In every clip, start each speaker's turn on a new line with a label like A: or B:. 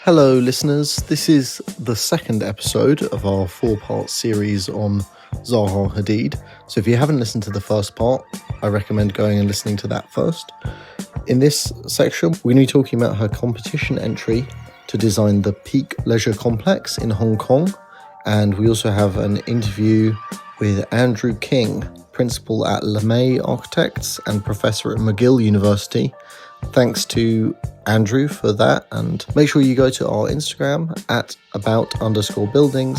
A: Hello, listeners. This is the second episode of our four-part series on Zaha Hadid. So if you haven't listened to the first part, I recommend going and listening to that first. In this section, we're going to be talking about her competition entry to design the Peak Leisure Complex in Hong Kong. And we also have an interview with Andrew King, principal at LeMay Architects and professor at McGill University. Thanks to Andrew for that, and make sure you go to our Instagram at about_buildings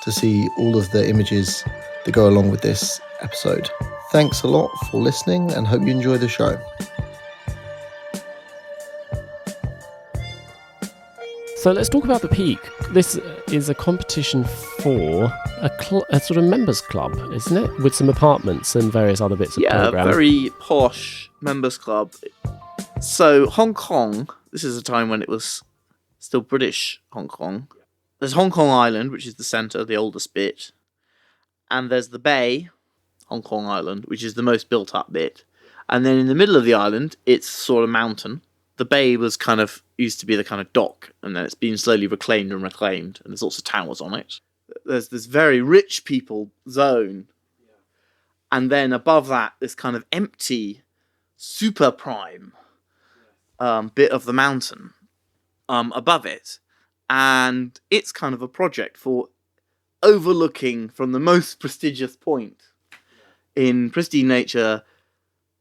A: to see all of the images that go along with this episode. Thanks a lot for listening and hope you enjoy the show.
B: So let's talk about the Peak. This is a competition for a sort of members club, isn't it? With some apartments and various other bits of programme.
C: Yeah, very posh members club. So Hong Kong, this is a time when it was still British Hong Kong. There's Hong Kong Island, which is the centre, the oldest bit. And there's the Bay, Hong Kong Island, which is the most built up bit. And then in the middle of the island, it's sort of mountain. The Bay was used to be the kind of dock, and then it's been slowly reclaimed, and there's also towers on it. There's this very rich people zone. And then above that, this kind of empty, super prime bit of the mountain above it, and it's kind of a project for overlooking from the most prestigious point in pristine nature,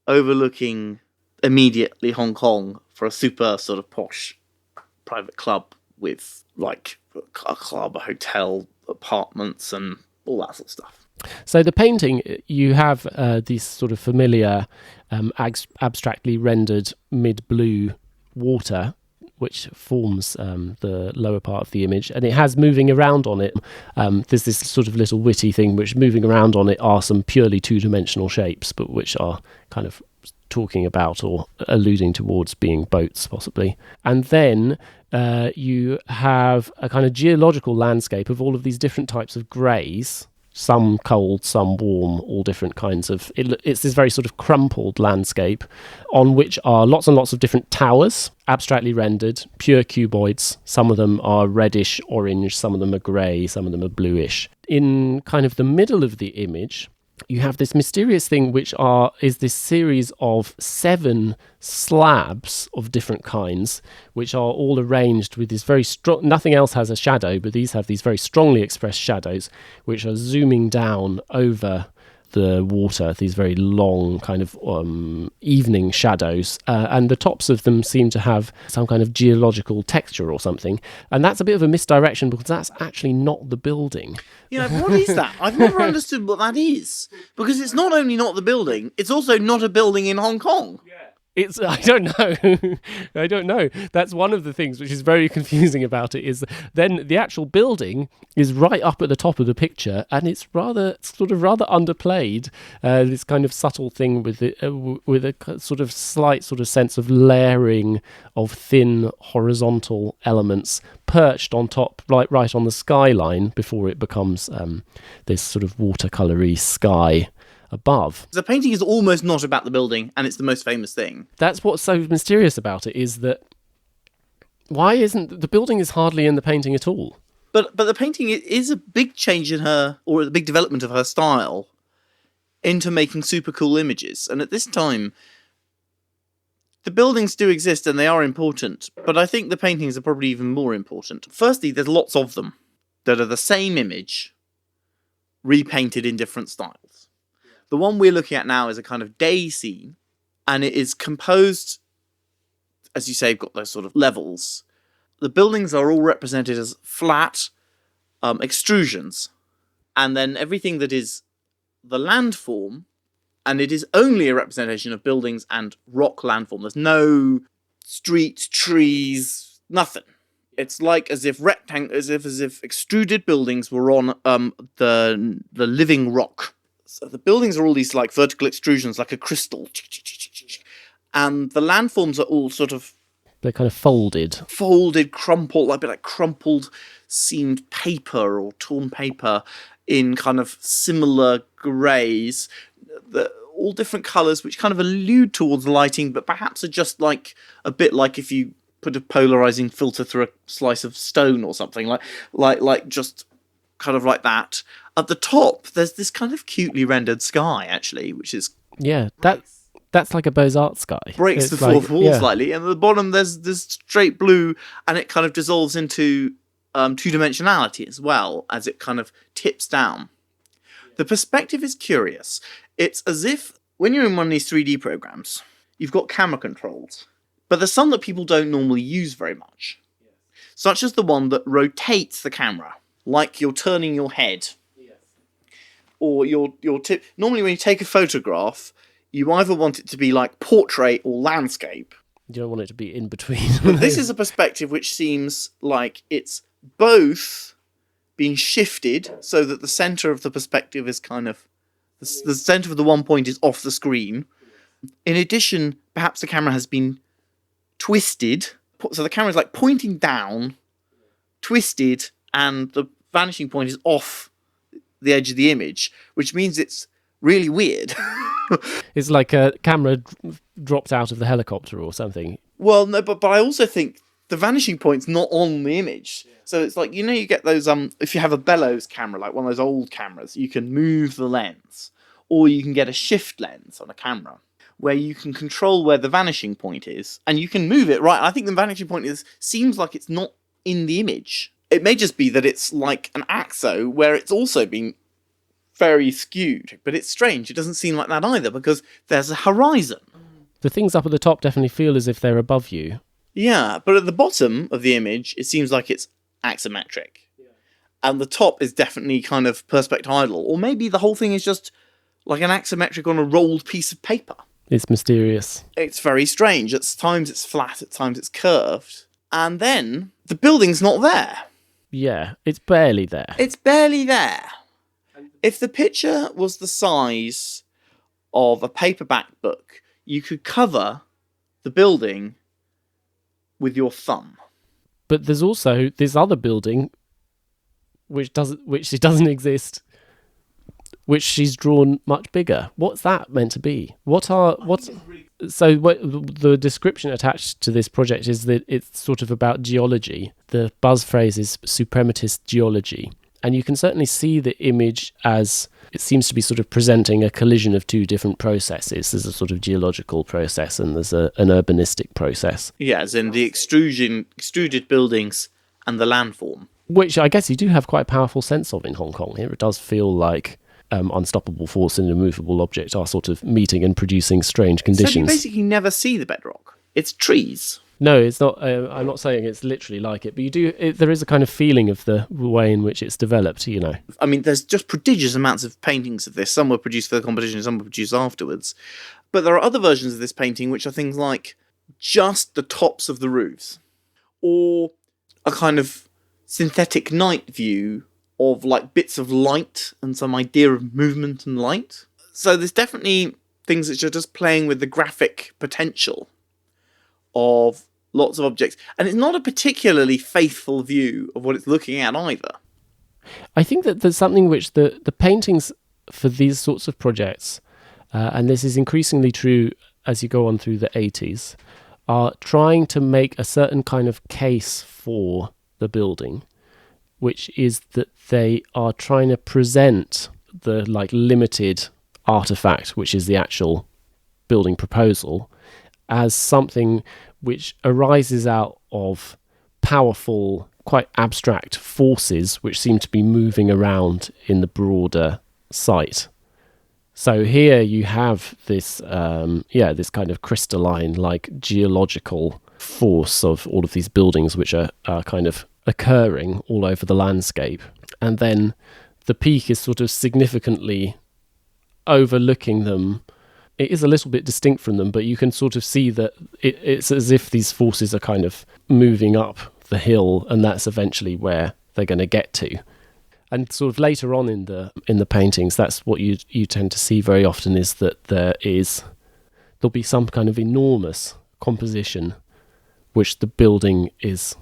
C: overlooking immediately Hong Kong for a super sort of posh private club with like a club, a hotel, apartments, and all that sort of stuff.
B: So the painting, you have these sort of familiar abstractly rendered mid-blue water, which forms the lower part of the image, and it has moving around on it. There's this sort of little witty thing which moving around on it are some purely two-dimensional shapes, but which are kind of talking about or alluding towards being boats, possibly. And then you have a kind of geological landscape of all of these different types of greys, some cold, some warm, all different kinds of... It's this very sort of crumpled landscape on which are lots and lots of different towers, abstractly rendered, pure cuboids. Some of them are reddish, orange, some of them are grey, some of them are bluish. In kind of the middle of the image, you have this mysterious thing which is this series of 7 slabs of different kinds, which are all arranged with this very strong... Nothing else has a shadow, but these have these very strongly expressed shadows, which are zooming down over the water, these very long kind of evening shadows, and the tops of them seem to have some kind of geological texture or something, and that's a bit of a misdirection because that's actually not the building.
C: What is that? I've never understood what that is, because it's not only not the building, it's also not a building in Hong Kong.
B: I don't know. That's one of the things which is very confusing about it, is then the actual building is right up at the top of the picture, and it's rather underplayed. This kind of subtle thing with a sort of slight sort of sense of layering of thin horizontal elements perched on top, right on the skyline, before it becomes this sort of watercolory sky above.
C: The painting is almost not about the building, and it's the most famous thing.
B: That's what's so mysterious about it, is that why isn't the building is hardly in the painting at all?
C: But the painting is a big change in her, or a big development of her style into making super cool images. And at this time, the buildings do exist and they are important, but I think the paintings are probably even more important. Firstly, there's lots of them that are the same image repainted in different styles. The one we're looking at now is a kind of day scene, and it is composed, as you say, got those sort of levels. The buildings are all represented as flat extrusions, and then everything that is the landform, and it is only a representation of buildings and rock landform. There's no street, trees, nothing. It's like as if extruded buildings were on the living rock. So the buildings are all these like vertical extrusions, like a crystal. And the landforms are all sort of...
B: They're kind of folded,
C: crumpled, like a bit like crumpled seamed paper or torn paper in kind of similar greys. All different colours which kind of allude towards lighting, but perhaps are just like a bit like if you put a polarizing filter through a slice of stone or something, like just kind of like that. At the top, there's this kind of cutely rendered sky, actually, which is
B: that's like a Beaux-Arts sky.
C: Breaks
B: It's
C: the fourth wall slightly, and at the bottom there's straight blue, and it kind of dissolves into two-dimensionality as well as it kind of tips down. The perspective is curious. It's as if when you're in one of these 3D programs, you've got camera controls, but there's some that people don't normally use very much, such as the one that rotates the camera, like you're turning your head, or your tip. Normally, when you take a photograph, you either want it to be like portrait or landscape.
B: You don't want it to be in between.
C: But this is a perspective which seems like it's both being shifted so that the center of the perspective is kind of the center of the one point is off the screen. In addition, perhaps the camera has been twisted, so the camera is like pointing down, twisted, and the vanishing point is off the edge of the image, which means it's really weird.
B: It's like a camera dropped out of the helicopter or something.
C: Well, no, but I also think the vanishing point's not on the image. So it's like, you get those, if you have a bellows camera, like one of those old cameras, you can move the lens, or you can get a shift lens on a camera, where you can control where the vanishing point is, and you can move it, right? I think the vanishing point seems like it's not in the image. It may just be that it's like an AXO, where it's also been very skewed, but it's strange. It doesn't seem like that either, because there's a horizon.
B: The things up at the top definitely feel as if they're above you.
C: Yeah, but at the bottom of the image, it seems like it's axiometric. Yeah. And the top is definitely kind of perspectile, or maybe the whole thing is just like an axiometric on a rolled piece of paper.
B: It's mysterious.
C: It's very strange. At times it's flat, at times it's curved. And then the building's not there.
B: Yeah, it's barely there.
C: It's barely there. If the picture was the size of a paperback book, you could cover the building with your thumb.
B: But there's also this other building which doesn't exist, which she's drawn much bigger. What's that meant to be? The description attached to this project is that it's sort of about geology. The buzz phrase is suprematist geology. And you can certainly see the image as it seems to be sort of presenting a collision of two different processes. There's a sort of geological process and there's an urbanistic process.
C: Yeah, as in the extruded buildings and the landform.
B: Which I guess you do have quite a powerful sense of in Hong Kong. Here it does feel like unstoppable force and immovable object are sort of meeting and producing strange conditions.
C: So you basically never see the bedrock. It's trees.
B: No, it's not. I'm not saying it's literally like it, but there is a kind of feeling of the way in which it's developed,
C: I mean, there's just prodigious amounts of paintings of this. Some were produced for the competition, some were produced afterwards. But there are other versions of this painting which are things like just the tops of the roofs, or a kind of synthetic night view of like bits of light and some idea of movement and light. So there's definitely things which are just playing with the graphic potential of lots of objects. And it's not a particularly faithful view of what it's looking at either.
B: I think that there's something which the paintings for these sorts of projects, and this is increasingly true as you go on through the 80s, are trying to make a certain kind of case for the building, which is that they are trying to present the like limited artifact, which is the actual building proposal, as something which arises out of powerful, quite abstract forces which seem to be moving around in the broader site. So here you have this, this kind of crystalline, like geological force of all of these buildings which are kind of occurring all over the landscape. And then the peak is sort of significantly overlooking them. It is a little bit distinct from them, but you can sort of see that it's as if these forces are kind of moving up the hill, and that's eventually where they're going to get to. And sort of later on in the paintings, that's what you tend to see very often, is that there'll be some kind of enormous composition which the building is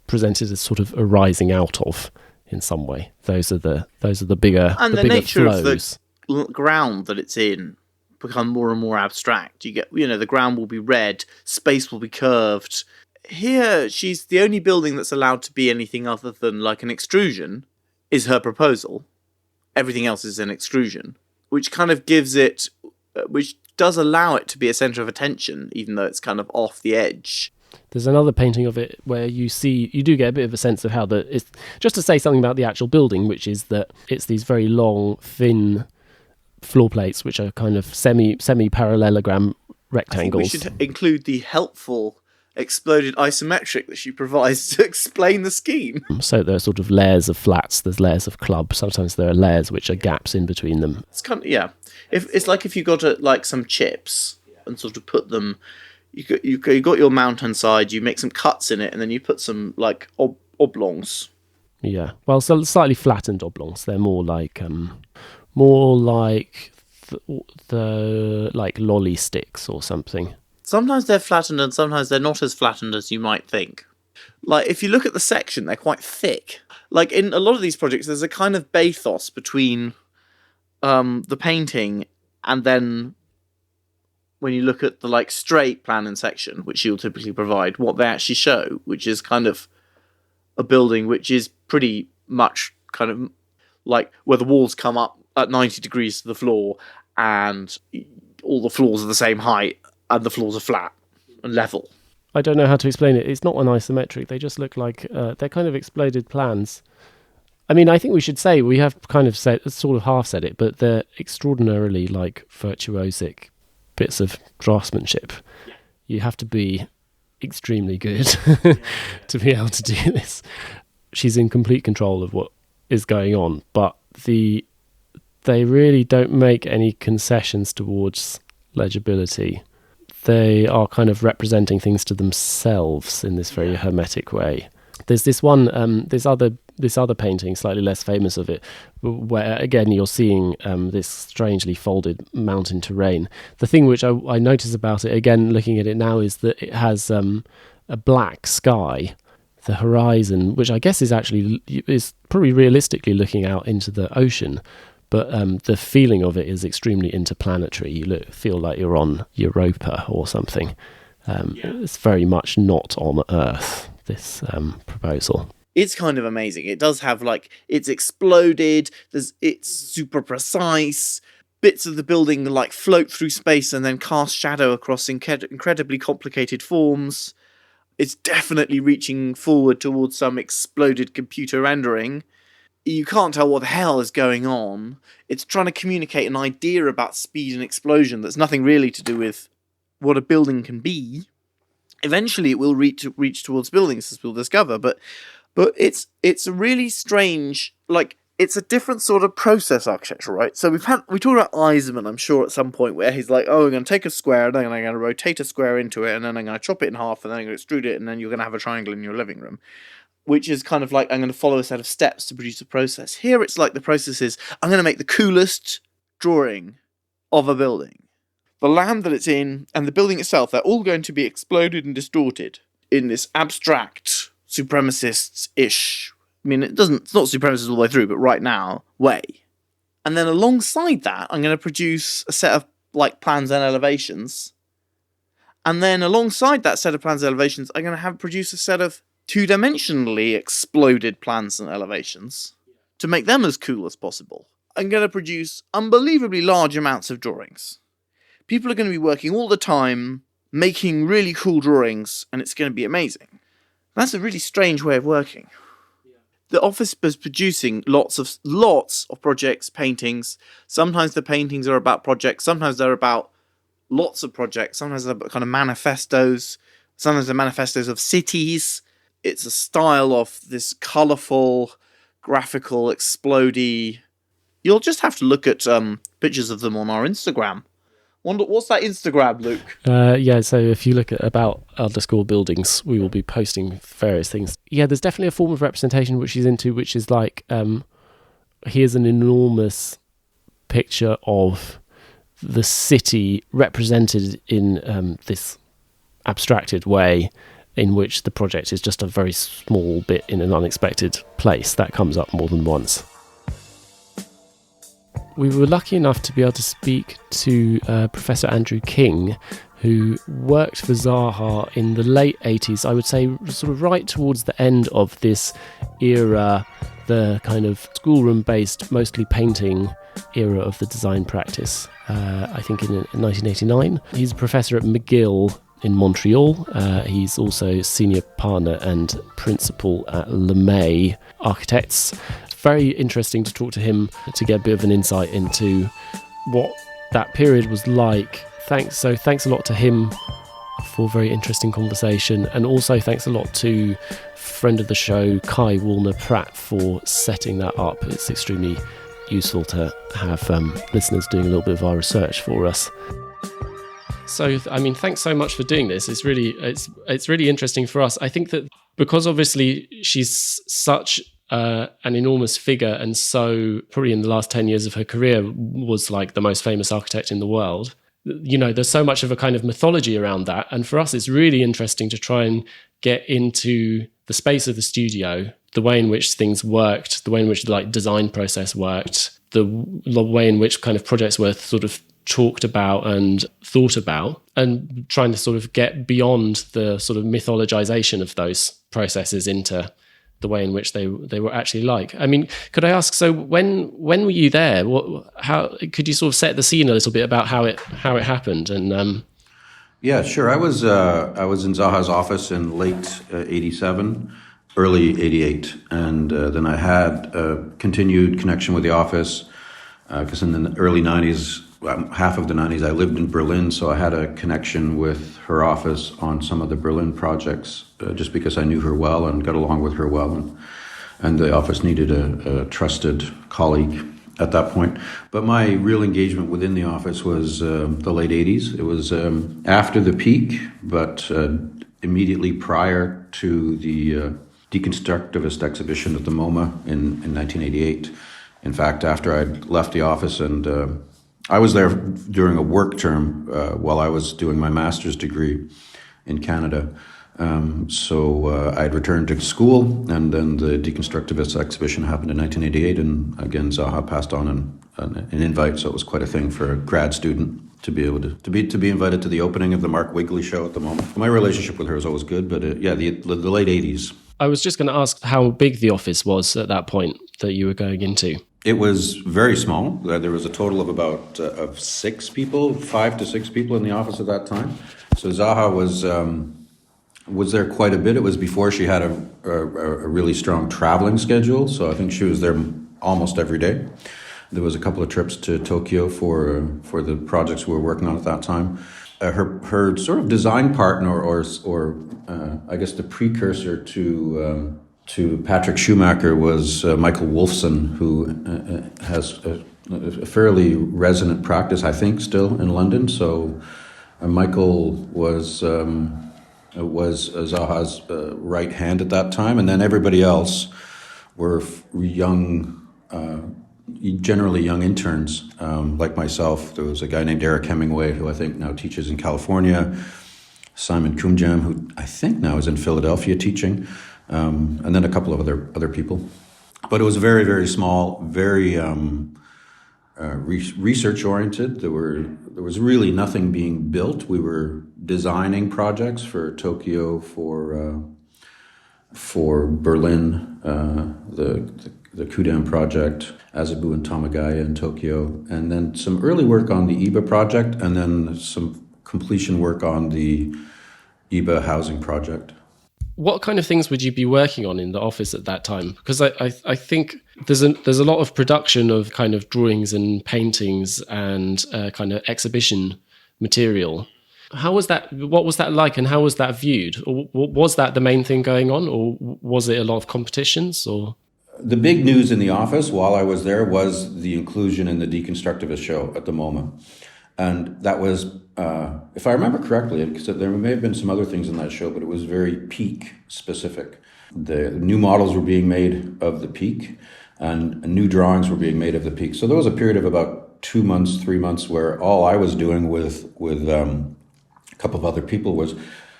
B: presented as sort of arising out of in some way. Those are the bigger
C: and the
B: bigger
C: nature
B: flows.
C: Of the ground that it's in become more and more abstract. You get, the ground will be red, space will be curved. here she's the only building that's allowed to be anything other than like an extrusion is her proposal. Everything else is an extrusion, which kind of gives it, which does allow it to be a centre of attention, even though it's kind of off the edge.
B: There's another painting of it where you do get a bit of a sense of how it's just to say something about the actual building, which is that it's these very long, thin floor plates, which are kind of semi-parallelogram rectangles.
C: I think we should include the helpful exploded isometric that she provides to explain the scheme.
B: So there are sort of layers of flats, there's layers of club, sometimes there are layers which are gaps in between them.
C: It's kind of, yeah. It's like if you got like some chips and sort of put them, you got your mountain side, you make some cuts in it, and then you put some like oblongs.
B: Yeah, well, so slightly flattened oblongs. They're more like the like lolly sticks or something.
C: Sometimes they're flattened and sometimes they're not as flattened as you might think. Like, if you look at the section, they're quite thick. Like, in a lot of these projects, there's a kind of bathos between the painting and then when you look at the, like, straight plan and section, which you'll typically provide, what they actually show, which is kind of a building which is pretty much kind of like where the walls come up at 90 degrees to the floor and all the floors are the same height and the floors are flat and level.
B: I don't know how to explain it. It's not an isometric. They just look like they're kind of exploded plans. I mean, I think we should say we have kind of sort of half said it, but they're extraordinarily like virtuosic bits of draftsmanship. Yeah. You have to be extremely good to be able to do this. She's in complete control of what is going on, but they really don't make any concessions towards legibility. They are kind of representing things to themselves in this very hermetic way. There's this one, this other painting, slightly less famous of it, where again you're seeing this strangely folded mountain terrain. The thing which I notice about it, again looking at it now, is that it has a black sky, the horizon, which I guess is probably realistically looking out into the ocean. But the feeling of it is extremely interplanetary. You feel like you're on Europa or something. It's very much not on Earth, this proposal.
C: It's kind of amazing. It does have, like, it's exploded, it's super precise, bits of the building, like, float through space and then cast shadow across incredibly complicated forms. It's definitely reaching forward towards some exploded computer rendering. You can't tell what the hell is going on. It's trying to communicate an idea about speed and explosion that's nothing really to do with what a building can be. Eventually it will reach towards buildings, as we'll discover, but it's a really strange, like, it's a different sort of process architecture, right? So we talked about Eisenman, I'm sure, at some point, where he's like, oh, we're going to take a square, and then I'm going to rotate a square into it, and then I'm going to chop it in half, and then I'm going to extrude it, and then you're going to have a triangle in your living room. Which is kind of like, I'm going to follow a set of steps to produce a process. Here it's like the process is, I'm going to make the coolest drawing of a building. The land that it's in and the building itself, they're all going to be exploded and distorted in this abstract, supremacist-ish, I mean, it's not supremacist all the way through, but right now, way. And then alongside that, I'm going to produce a set of, like, plans and elevations. And then alongside that set of plans and elevations, I'm going to produce a set of two-dimensionally exploded plans and elevations to make them as cool as possible. I'm going to produce unbelievably large amounts of drawings. People are going to be working all the time, making really cool drawings, and it's going to be amazing. That's a really strange way of working. The office is producing lots of projects, paintings. Sometimes the paintings are about projects, sometimes they're about lots of projects, sometimes they're kind of manifestos, sometimes they're manifestos of cities. It's a style of this colourful, graphical, explodey. You'll just have to look at pictures of them on our Instagram. What's that Instagram, Luke?
B: Yeah, so if you look at about_buildings, we will be posting various things. Yeah, there's definitely a form of representation which she's into, which is like, here's an enormous picture of the city represented in this abstracted way, in which the project is just a very small bit in an unexpected place. That comes up more than once. We were lucky enough to be able to speak to Professor Andrew King, who worked for Zaha in the late 80s, I would say sort of right towards the end of this era, the kind of schoolroom-based, mostly painting era of the design practice, I think in 1989. He's a professor at McGill in Montreal. He's also senior partner and principal at LeMay Architects. It's very interesting to talk to him to get a bit of an insight into what that period was like. Thanks a lot to him for a very interesting conversation, and also thanks a lot to friend of the show Kai Woolner-Pratt for setting that up. It's extremely useful to have listeners doing a little bit of our research for us. So, I mean, thanks so much for doing this. It's really interesting for us. I think that because obviously she's such an enormous figure, and so probably in the last 10 years of her career was like the most famous architect in the world. You know, there's so much of a kind of mythology around that. And for us, it's really interesting to try and get into the space of the studio, the way in which things worked, the way in which the like design process worked, the way in which kind of projects were sort of talked about and thought about, and trying to sort of get beyond the sort of mythologization of those processes into the way in which they were actually like. I mean, could I ask, so when were you there? How could you sort of set the scene a little bit about how it happened? And
D: yeah, sure. I was in Zaha's office in late '87, early '88, and then I had a continued connection with the office because in the early '90s, half of the '90s, I lived in Berlin, so I had a connection with her office on some of the Berlin projects, just because I knew her well and got along with her well, and the office needed a trusted colleague at that point. But my real engagement within the office was the late '80s. It was after the peak, but immediately prior to the deconstructivist exhibition at the MoMA in 1988. In fact, after I'd left the office, and I was there during a work term while I was doing my master's degree in Canada. So I'd returned to school, and then the deconstructivist exhibition happened in 1988, and again Zaha passed on an invite, so it was quite a thing for a grad student to be able to be invited to the opening of the Mark Wigley show at the MoMA. My relationship with her was always good, but the late 80s.
B: I was just going to ask how big the office was at that point that you were going into.
D: It was very small. There was a total of about of 6 people, 5 to 6 people in the office at that time. So Zaha was there quite a bit. It was before she had a really strong traveling schedule, so I think she was there almost every day. There was a couple of trips to Tokyo for the projects we were working on at that time. Her sort of design partner, or I guess the precursor to Patrick Schumacher, was Michael Wolfson, who has a fairly resonant practice, I think, still in London. So Michael was Zaha's right hand at that time, and then everybody else were young, generally young interns, like myself. There was a guy named Eric Hemingway, who I think now teaches in California, Simon Kumjam, who I think now is in Philadelphia teaching, and then a couple of other people. But it was very, very small, very research-oriented. There was really nothing being built. We were designing projects for Tokyo, for Berlin, the Kudam project, Azabu and Tamagaya in Tokyo, and then some early work on the IBA project, and then some completion work on the IBA housing project.
B: What kind of things would you be working on in the office at that time? Because I think there's a lot of production of kind of drawings and paintings and kind of exhibition material. How was that? What was that like, and how was that viewed? Or was that the main thing going on, or was it a lot of competitions? Or
D: the big news in the office while I was there was the inclusion in the deconstructivist show at the MoMA, and that was, if I remember correctly, because there may have been some other things in that show, but it was very peak specific. The new models were being made of the peak, and new drawings were being made of the peak. So there was a period of about 2 months, 3 months where all I was doing with a couple of other people was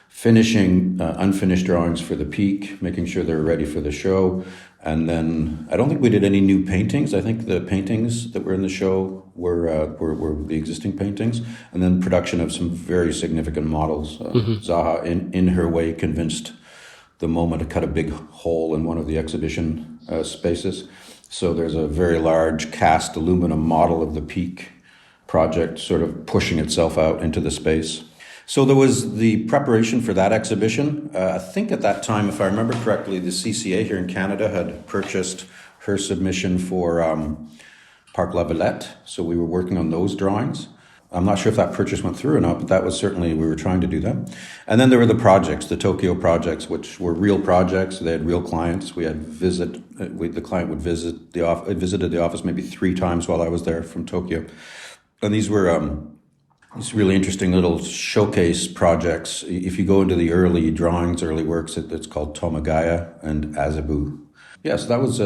D: finishing unfinished drawings for the peak, making sure they were ready for the show. And then I don't think we did any new paintings. I think the paintings that were in the show were the existing paintings, and then production of some very significant models. Zaha, in her way, convinced the MoMA to cut a big hole in one of the exhibition spaces. So there's a very large cast aluminum model of the Peak project sort of pushing itself out into the space. So there was the preparation for that exhibition. I think at that time, if I remember correctly, the CCA here in Canada had purchased her submission for Parc La Villette. So we were working on those drawings. I'm not sure if that purchase went through or not, but that was certainly, we were trying to do that. And then there were the projects, the Tokyo projects, which were real projects. They had real clients. We had the client would visit the office, visited the office maybe 3 times while I was there from Tokyo. And these were these really interesting little showcase projects. If you go into the early drawings, early works, it's called Tomagaya and Azabu. Yes, that was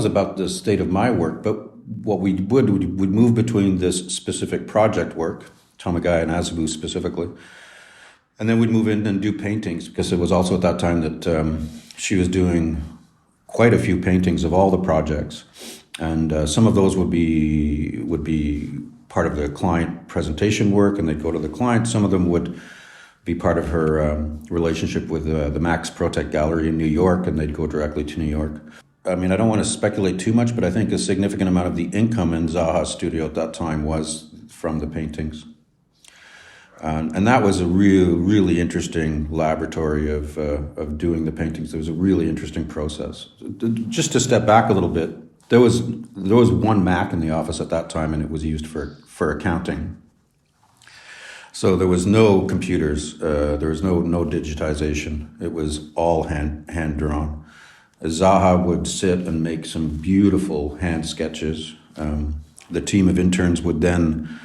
D: about the state of my work, but what we would move between this specific project work, Tomagaya and Azabu specifically, and then we'd move in and do paintings, because it was also at that time that she was doing quite a few paintings of all the projects, and some of those would be part of the client presentation work, and they'd go to the client. Some of them would be part of her relationship with the Max Protect Gallery in New York, and they'd go directly to New York. I mean, I don't want to speculate too much, but I think a significant amount of the income in Zaha's studio at that time was from the paintings. And that was a really interesting laboratory of doing the paintings. There was a really interesting process. Just to step back a little bit, there was one Mac in the office at that time, and it was used for accounting. So there was no computers, there was no digitization. It was all hand drawn. Zaha would sit and make some beautiful hand sketches. The team of interns would then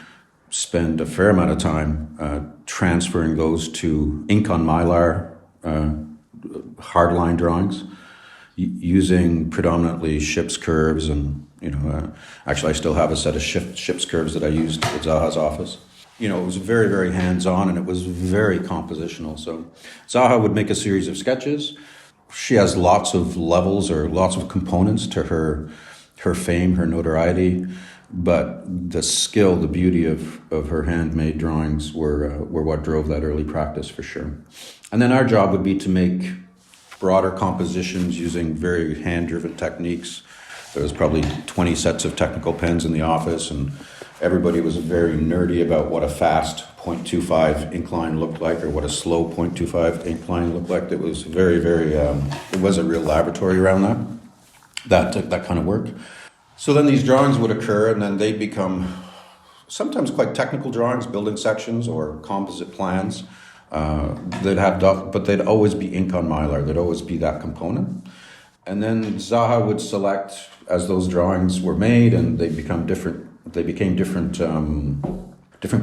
D: spend a fair amount of time transferring those to ink on mylar hardline drawings, using predominantly ship's curves, and actually I still have a set of ship's curves that I used at Zaha's office. It was very, very hands-on, and it was very compositional. So Zaha would make a series of sketches. She has lots of levels or lots of components to her fame, her notoriety, but the skill, the beauty of her handmade drawings were what drove that early practice for sure. And then our job would be to make broader compositions using very hand-driven techniques. There was probably 20 sets of technical pens in the office, and everybody was very nerdy about what a fast 0.25 incline looked like, or what a slow 0.25 incline looked like. It was very, very, it was a real laboratory around that kind of work. So then these drawings would occur, and then they'd become sometimes quite technical drawings, building sections or composite plans. But they'd always be ink on mylar. There'd always be that component. And then Zaha would select, as those drawings were made, and they became different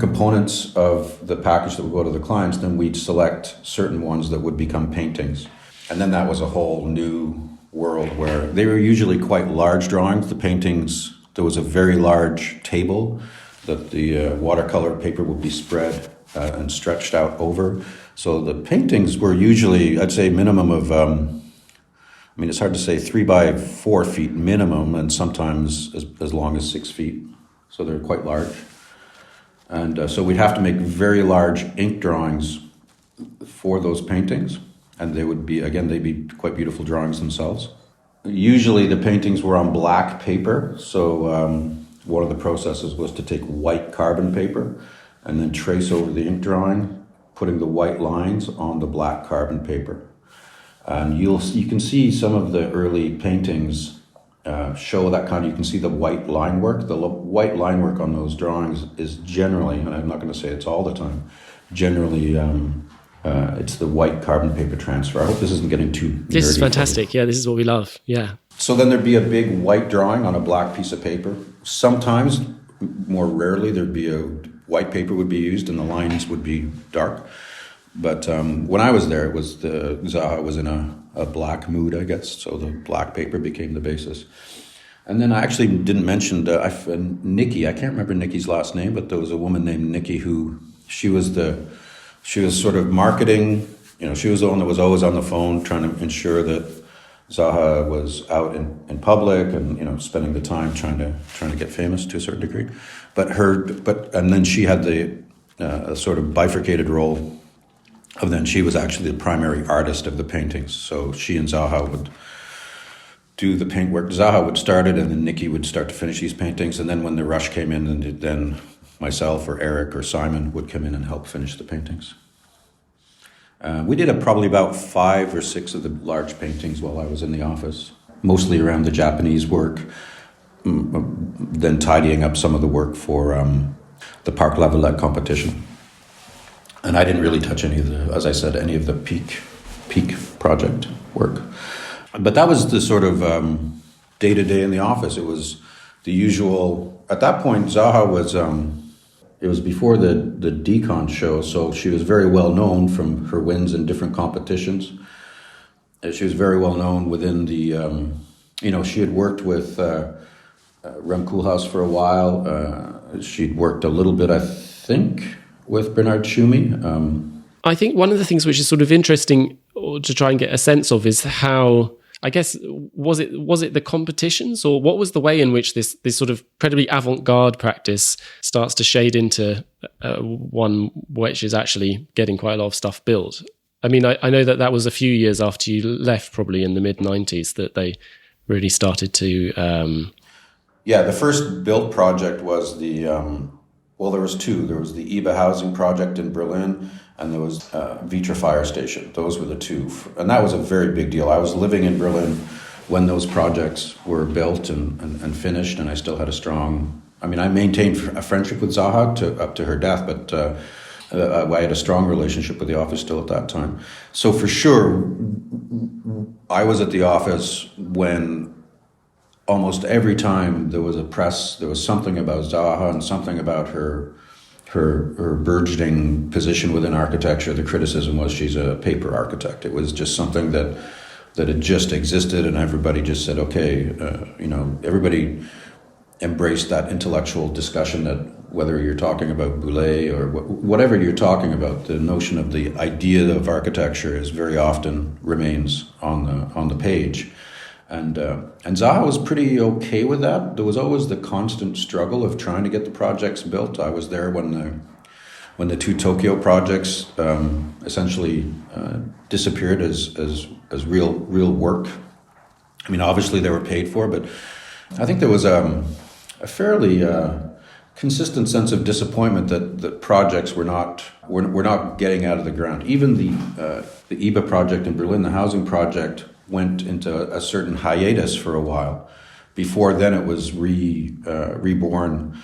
D: components of the package that would go to the clients, then we'd select certain ones that would become paintings. And then that was a whole new world where they were usually quite large drawings. The paintings, there was a very large table that the watercolor paper would be spread and stretched out over. So the paintings were usually, I'd say, minimum of, it's hard to say, 3 by 4 feet minimum, and sometimes as long as 6 feet. So they're quite large. And so we'd have to make very large ink drawings for those paintings. And they'd be quite beautiful drawings themselves. Usually the paintings were on black paper. So one of the processes was to take white carbon paper and then trace over the ink drawing, putting the white lines on the black carbon paper. And you can see some of the early paintings show that kind of, you can see the white line work. The white line work on those drawings is generally, and I'm not going to say it's all the time, generally it's the white carbon paper transfer. I hope this isn't getting too nerdy.
B: This is fantastic. Yeah, this is what we love. Yeah.
D: So then there'd be a big white drawing on a black piece of paper. Sometimes, more rarely, there'd be a white paper would be used and the lines would be dark. But when I was there, Zaha was in a black mood, I guess. So the black paper became the basis. And then I actually didn't mention Nikki. I can't remember Nikki's last name, but there was a woman named Nikki who she was sort of marketing. She was the one that was always on the phone trying to ensure that Zaha was out in public and, you know, spending the time trying to get famous to a certain degree. And then she had the sort of bifurcated role of then she was actually the primary artist of the paintings. So she and Zaha would do the paint work. Zaha would start it, and then Nikki would start to finish these paintings. And then when the rush came in, then myself or Eric or Simon would come in and help finish the paintings. We did probably about 5 or 6 of the large paintings while I was in the office, mostly around the Japanese work, then tidying up some of the work for the Parc La Villette competition. And I didn't really touch any of the peak project work. But that was the sort of day-to-day in the office. It was the usual. At that point, Zaha was, it was before the Decon show, so she was very well known from her wins in different competitions. She was very well known within the, she had worked with Rem Koolhaas for a while. She'd worked a little bit, I think, with Bernard Tschumi.
B: I think one of the things which is sort of interesting to try and get a sense of is how, I guess, was it the competitions, or what was the way in which this sort of incredibly avant-garde practice starts to shade into one which is actually getting quite a lot of stuff built? I mean, I know that was a few years after you left, probably in the mid-90s, that they really started to...
D: Yeah, the first built project was the... there was 2. There was the IBA housing project in Berlin, and there was Vitra Fire Station. Those were the 2. And that was a very big deal. I was living in Berlin when those projects were built and finished, and I still had I maintained a friendship with Zaha up to her death, but I had a strong relationship with the office still at that time. So for sure, I was at the office when almost every time there was something about Zaha and something about her burgeoning position within architecture. The criticism was she's a paper architect. It was just something that had just existed, and everybody just said, okay, everybody embraced that intellectual discussion that whether you're talking about Boulez or whatever you're talking about, the notion of the idea of architecture is very often remains on the page. And Zaha was pretty okay with that. There was always the constant struggle of trying to get the projects built. I was there when the 2 Tokyo projects essentially disappeared as real work. I mean, obviously they were paid for, but I think there was a fairly consistent sense of disappointment that the projects were not getting out of the ground. Even the IBA project in Berlin, the housing project, went into a certain hiatus for a while. Before then, it was reborn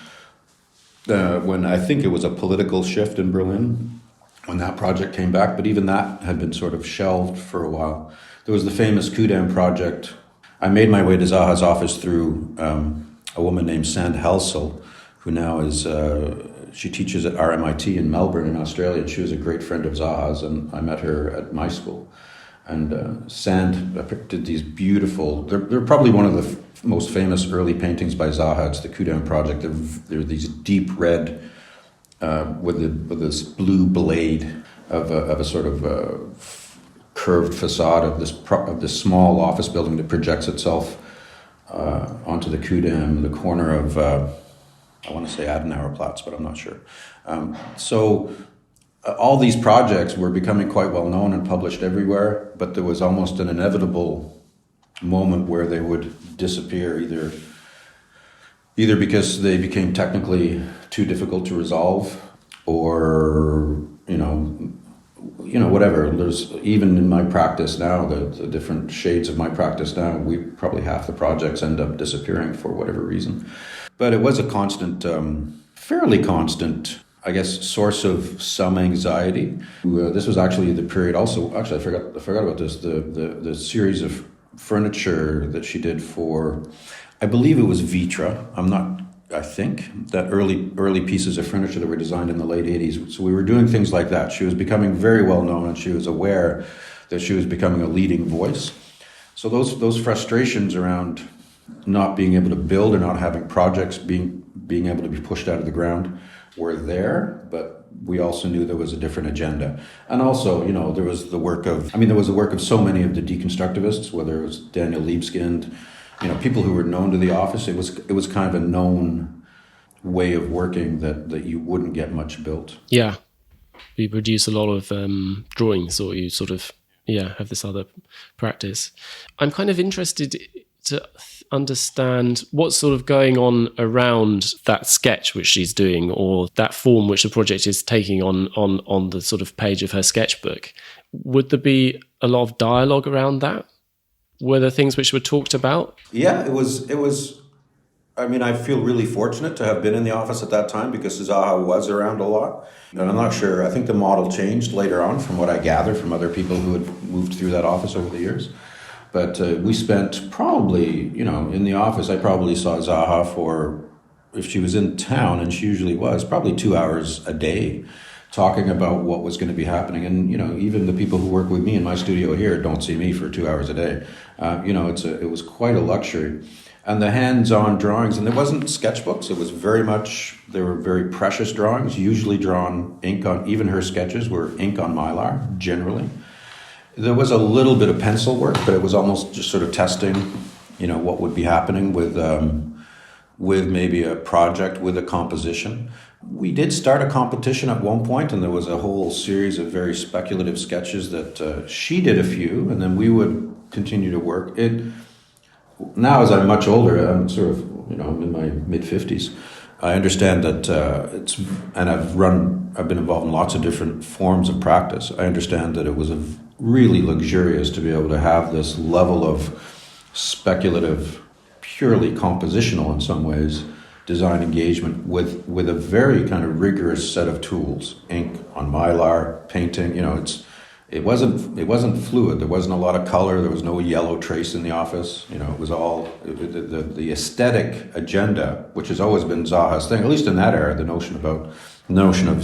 D: when I think it was a political shift in Berlin when that project came back, but even that had been sort of shelved for a while. There was the famous Kudam project. I made my way to Zaha's office through a woman named Sand Helsel, who now is, she teaches at RMIT in Melbourne in Australia, and she was a great friend of Zaha's, and I met her at my school. And Sand did these beautiful, they're probably one of the most famous early paintings by Zaha. It's the Kudam project. They're these deep red with this blue blade of a sort of curved facade of this small office building that projects itself onto the Kudam, the corner of, I want to say Adenauerplatz, but I'm not sure. So all these projects were becoming quite well known and published everywhere, but there was almost an inevitable moment where they would disappear, either because they became technically too difficult to resolve, or whatever. There's even in my practice now, the different shades of my practice now, probably half the projects end up disappearing for whatever reason. But it was a constant, fairly constant, I guess, source of some anxiety. This was actually the period also, I forgot about this, the series of furniture that she did for, I believe it was Vitra. I think that early pieces of furniture that were designed in the late 80s. So we were doing things like that. She was becoming very well known, and she was aware that she was becoming a leading voice. So those frustrations around not being able to build or not having projects being able to be pushed out of the ground were there, but we also knew there was a different agenda. And also, there was the work of so many of the deconstructivists, whether it was Daniel Libeskind, people who were known to the office. It was kind of a known way of working that you wouldn't get much built.
B: Yeah. You produce a lot of drawings, or you sort of, have this other practice. I'm kind of interested to understand what's sort of going on around that sketch which she's doing, or that form which the project is taking on the sort of page of her sketchbook. Would there be a lot of dialogue around that? Were there things which were talked about?
D: Yeah, it was. I feel really fortunate to have been in the office at that time, because Zaha was around a lot. And I'm not sure, I think the model changed later on from what I gathered from other people who had moved through that office over the years. But we spent probably, in the office, I probably saw Zaha for, if she was in town, and she usually was, probably 2 hours a day, talking about what was going to be happening. And, even the people who work with me in my studio here don't see me for 2 hours a day. It was quite a luxury. And the hands-on drawings, and there wasn't sketchbooks, it was they were very precious drawings, usually drawn ink on, even her sketches were ink on Mylar, generally. There was a little bit of pencil work, but it was almost just sort of testing, what would be happening with maybe a project, with a composition. We did start a competition at one point, and there was a whole series of very speculative sketches that she did a few, and then we would continue to work. Now, as I'm much older, I'm sort of, I'm in my mid-50s, I understand that I've been involved in lots of different forms of practice. I understand that it was really luxurious to be able to have this level of speculative, purely compositional in some ways, design engagement with a very kind of rigorous set of tools, ink on Mylar, painting, It wasn't fluid. There wasn't a lot of color. There was no yellow trace in the office. It was all the aesthetic agenda, which has always been Zaha's thing, at least in that era. The notion of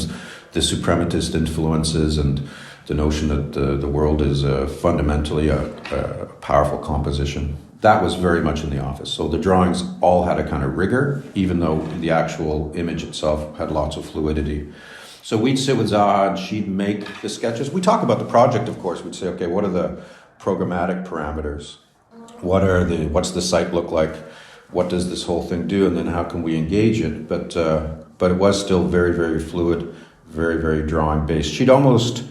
D: the suprematist influences, and the notion that the world is fundamentally a powerful composition. That was very much in the office. So the drawings all had a kind of rigor, even though the actual image itself had lots of fluidity. So we'd sit with Zaha, and she'd make the sketches. We talk about the project, of course. We'd say, okay, what are the programmatic parameters? What's the site look like? What does this whole thing do? And then how can we engage it? But it was still very, very fluid, very, very drawing based. She'd almost,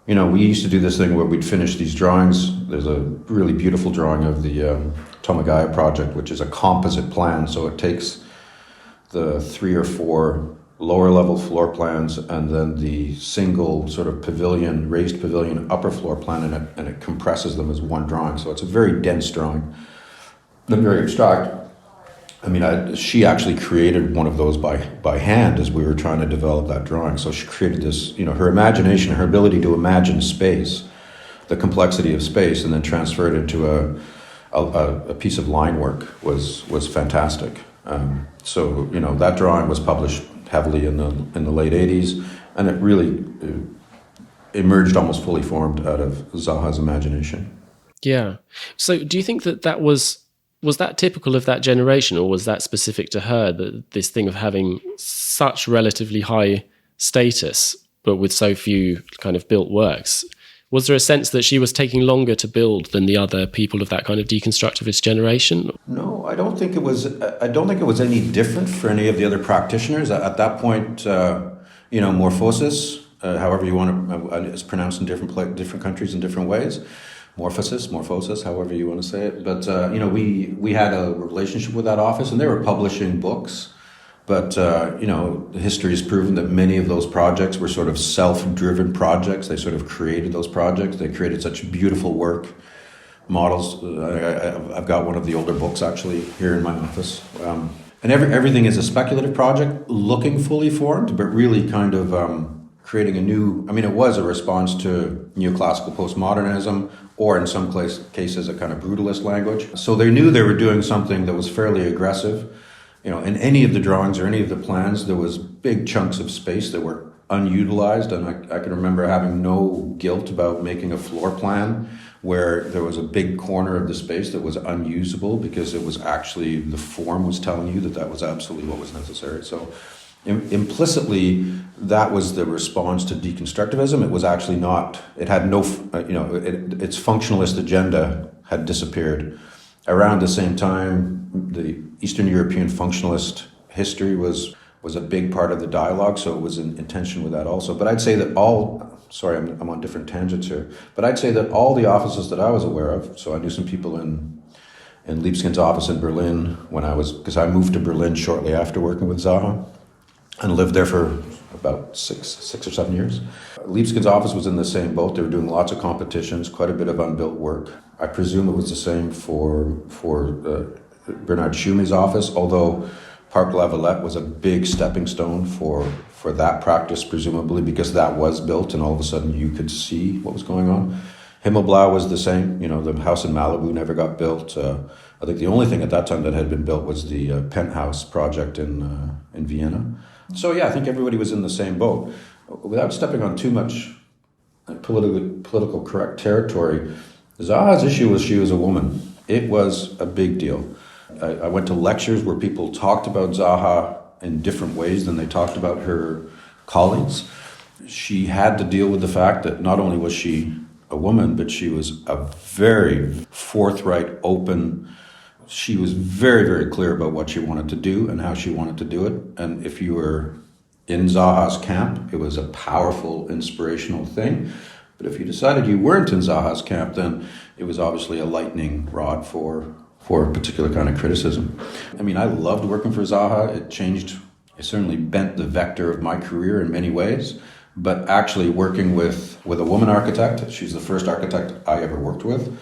D: we used to do this thing where we'd finish these drawings. There's a really beautiful drawing of the Tomagaya project, which is a composite plan. So it takes the 3 or 4 lower level floor plans, and then the single sort of raised pavilion upper floor plan, and it compresses them as one drawing. So it's a very dense drawing, and very abstract. She actually created one of those by hand as we were trying to develop that drawing. So she created this, her imagination, her ability to imagine space, the complexity of space, and then transfer it into a piece of line work was fantastic. So that drawing was published heavily in the late 80s, and it really emerged almost fully formed out of Zaha's imagination.
B: Yeah. So do you think that was that typical of that generation, or was that specific to her, that this thing of having such relatively high status but with so few kind of built works? Was there a sense that she was taking longer to build than the other people of that kind of deconstructivist generation?
D: No, I don't think it was any different for any of the other practitioners at that point. Morphosis, however you want to, it's pronounced in different countries in different ways. Morphosis, however you want to say it. But we had a relationship with that office, and they were publishing books. But, history has proven that many of those projects were sort of self-driven projects. They sort of created those projects. They created such beautiful work models. I've got one of the older books actually here in my office. And everything is a speculative project, looking fully formed, but really kind of creating a new... it was a response to neoclassical postmodernism, or in some cases a kind of brutalist language. So they knew they were doing something that was fairly aggressive. In any of the drawings or any of the plans, there was big chunks of space that were unutilized, and I can remember having no guilt about making a floor plan where there was a big corner of the space that was unusable, because it was actually, the form was telling you that was absolutely what was necessary. So Implicitly, that was the response to deconstructivism. It was actually not. It had no, its functionalist agenda had disappeared. Around the same time, the Eastern European functionalist history was a big part of the dialogue, so it was in tension with that also. But I'd say that sorry, I'm on different tangents here, but I'd say that all the offices that I was aware of, so I knew some people in Liebskind's office in Berlin because I moved to Berlin shortly after working with Zaha and lived there for about six or 7 years. Liebskind's office was in the same boat. They were doing lots of competitions, quite a bit of unbuilt work. I presume it was the same for Bernard Schumy's office, although Parc La Villette was a big stepping stone for that practice, presumably because that was built and all of a sudden you could see what was going on. Himmelblau was the same. The house in Malibu never got built. I think the only thing at that time that had been built was the penthouse project in Vienna. So yeah, I think everybody was in the same boat. Without stepping on too much political correct territory, Zaha's issue was she was a woman. It was a big deal. I went to lectures where people talked about Zaha in different ways than they talked about her colleagues. She had to deal with the fact that not only was she a woman, but she was a very forthright, open. She was very, very clear about what she wanted to do and how she wanted to do it. And if you were in Zaha's camp, it was a powerful, inspirational thing. But if you decided you weren't in Zaha's camp, then it was obviously a lightning rod for a particular kind of criticism. I mean, I loved working for Zaha. It certainly bent the vector of my career in many ways. But actually working with a woman architect, she's the first architect I ever worked with.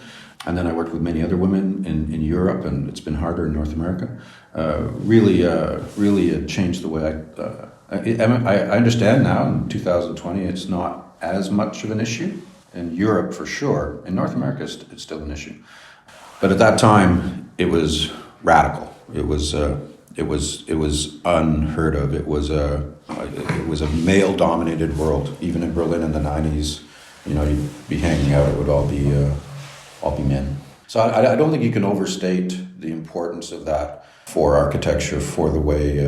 D: And then I worked with many other women in Europe, and it's been harder in North America. Really it changed the way I understand now in 2020 it's not as much of an issue. In Europe, for sure. In North America, it's still an issue. But at that time, it was radical. It was unheard of. It was a male-dominated world. Even in Berlin in the 90s, you'd be hanging out. It would all be men. So I don't think you can overstate the importance of that for architecture, for the way,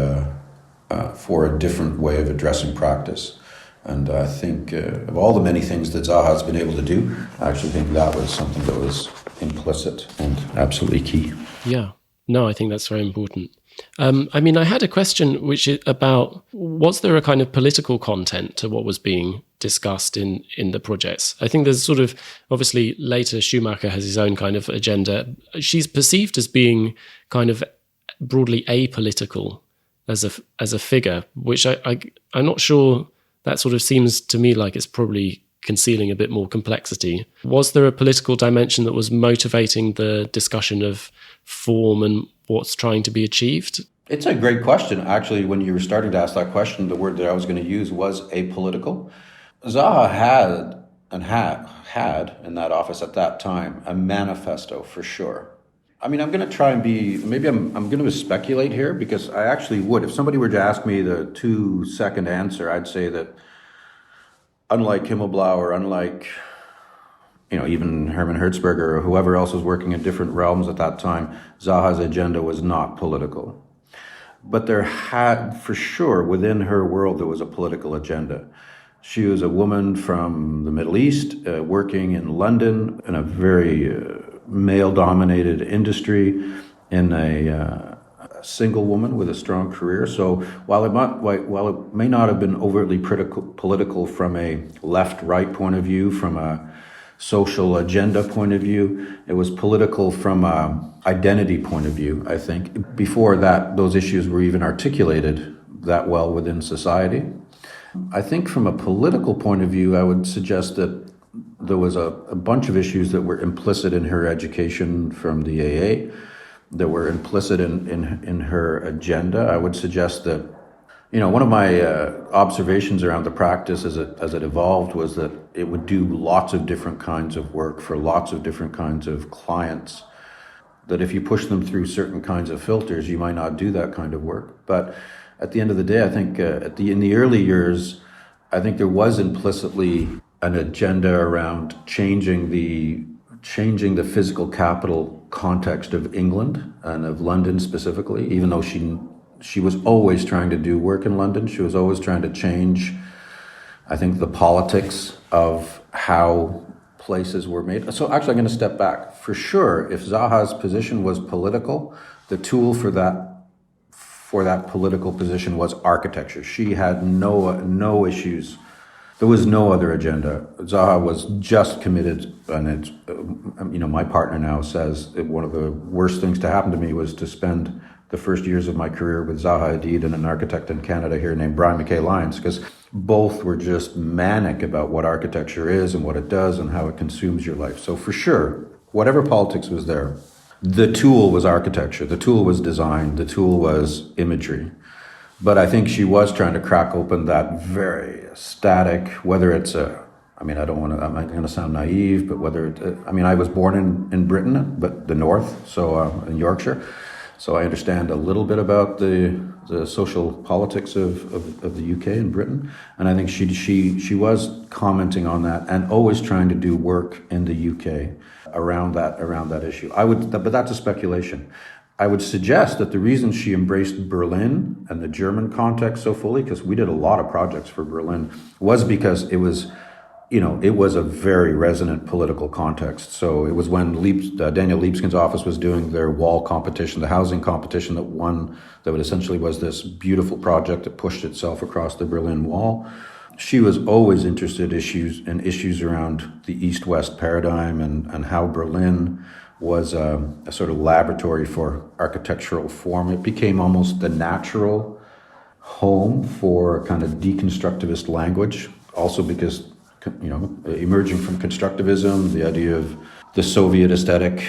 D: for a different way of addressing practice. And I think of all the many things that Zaha's been able to do, I actually think that was something that was implicit and absolutely key.
B: Yeah. No, I think that's very important. I had a question which is about, was there a kind of political content to what was being discussed in the projects? I think there's sort of, obviously later Schumacher has his own kind of agenda. She's perceived as being kind of broadly apolitical as a figure, which I'm not sure, that sort of seems to me like it's probably concealing a bit more complexity. Was there a political dimension that was motivating the discussion of form and what's trying to be achieved?
D: It's a great question. Actually, when you were starting to ask that question, the word that I was going to use was apolitical. Zaha had in that office at that time a manifesto for sure. I mean, I'm going to try and I'm going to speculate here because I actually would. If somebody were to ask me the 2-second answer, I'd say that unlike Himmelblau or unlike, even Hermann Hertzberger or whoever else was working in different realms at that time, Zaha's agenda was not political. But there had, for sure, within her world, there was a political agenda. She was a woman from the Middle East, working in London in a very male-dominated industry, in a single woman with a strong career. So while it may not have been overtly political from a left-right point of view, from a social agenda point of view, it was political from a identity point of view, I think. Before that, those issues were even articulated that well within society. I think from a political point of view, I would suggest that there was a bunch of issues that were implicit in her education from the AA, that were implicit in her agenda. I would suggest that, one of my observations around the practice as it evolved was that it would do lots of different kinds of work for lots of different kinds of clients, that if you push them through certain kinds of filters, you might not do that kind of work. But at the end of the day, I think in the early years, I think there was implicitly an agenda around changing the physical capital context of England and of London specifically, even though she She was always trying to do work in London. She was always trying to change, I think, the politics of how places were made. So actually, I'm going to step back. For sure, if Zaha's position was political, the tool for that political position was architecture. She had no issues. There was no other agenda. Zaha was just committed, and it's, my partner now says that one of the worst things to happen to me was to spend the first years of my career with Zaha Hadid and an architect in Canada here named Brian McKay Lyons, because both were just manic about what architecture is and what it does and how it consumes your life. So for sure, whatever politics was there, the tool was architecture, the tool was design, the tool was imagery. But I think she was trying to crack open that very static, whether it's I'm not going to sound naive, but I was born in Britain, but the north, so in Yorkshire. So I understand a little bit about the social politics of the UK and Britain. And I think she was commenting on that and always trying to do work in the UK around that issue. But that's a speculation. I would suggest that the reason she embraced Berlin and the German context so fully, because we did a lot of projects for Berlin, was because it was a very resonant political context. So it was when Daniel Liebeskin's office was doing their wall competition, the housing competition that essentially was this beautiful project that pushed itself across the Berlin Wall. She was always interested in issues around the East-West paradigm and how Berlin was a sort of laboratory for architectural form. It became almost the natural home for kind of deconstructivist language, also because, emerging from constructivism, the idea of the Soviet aesthetic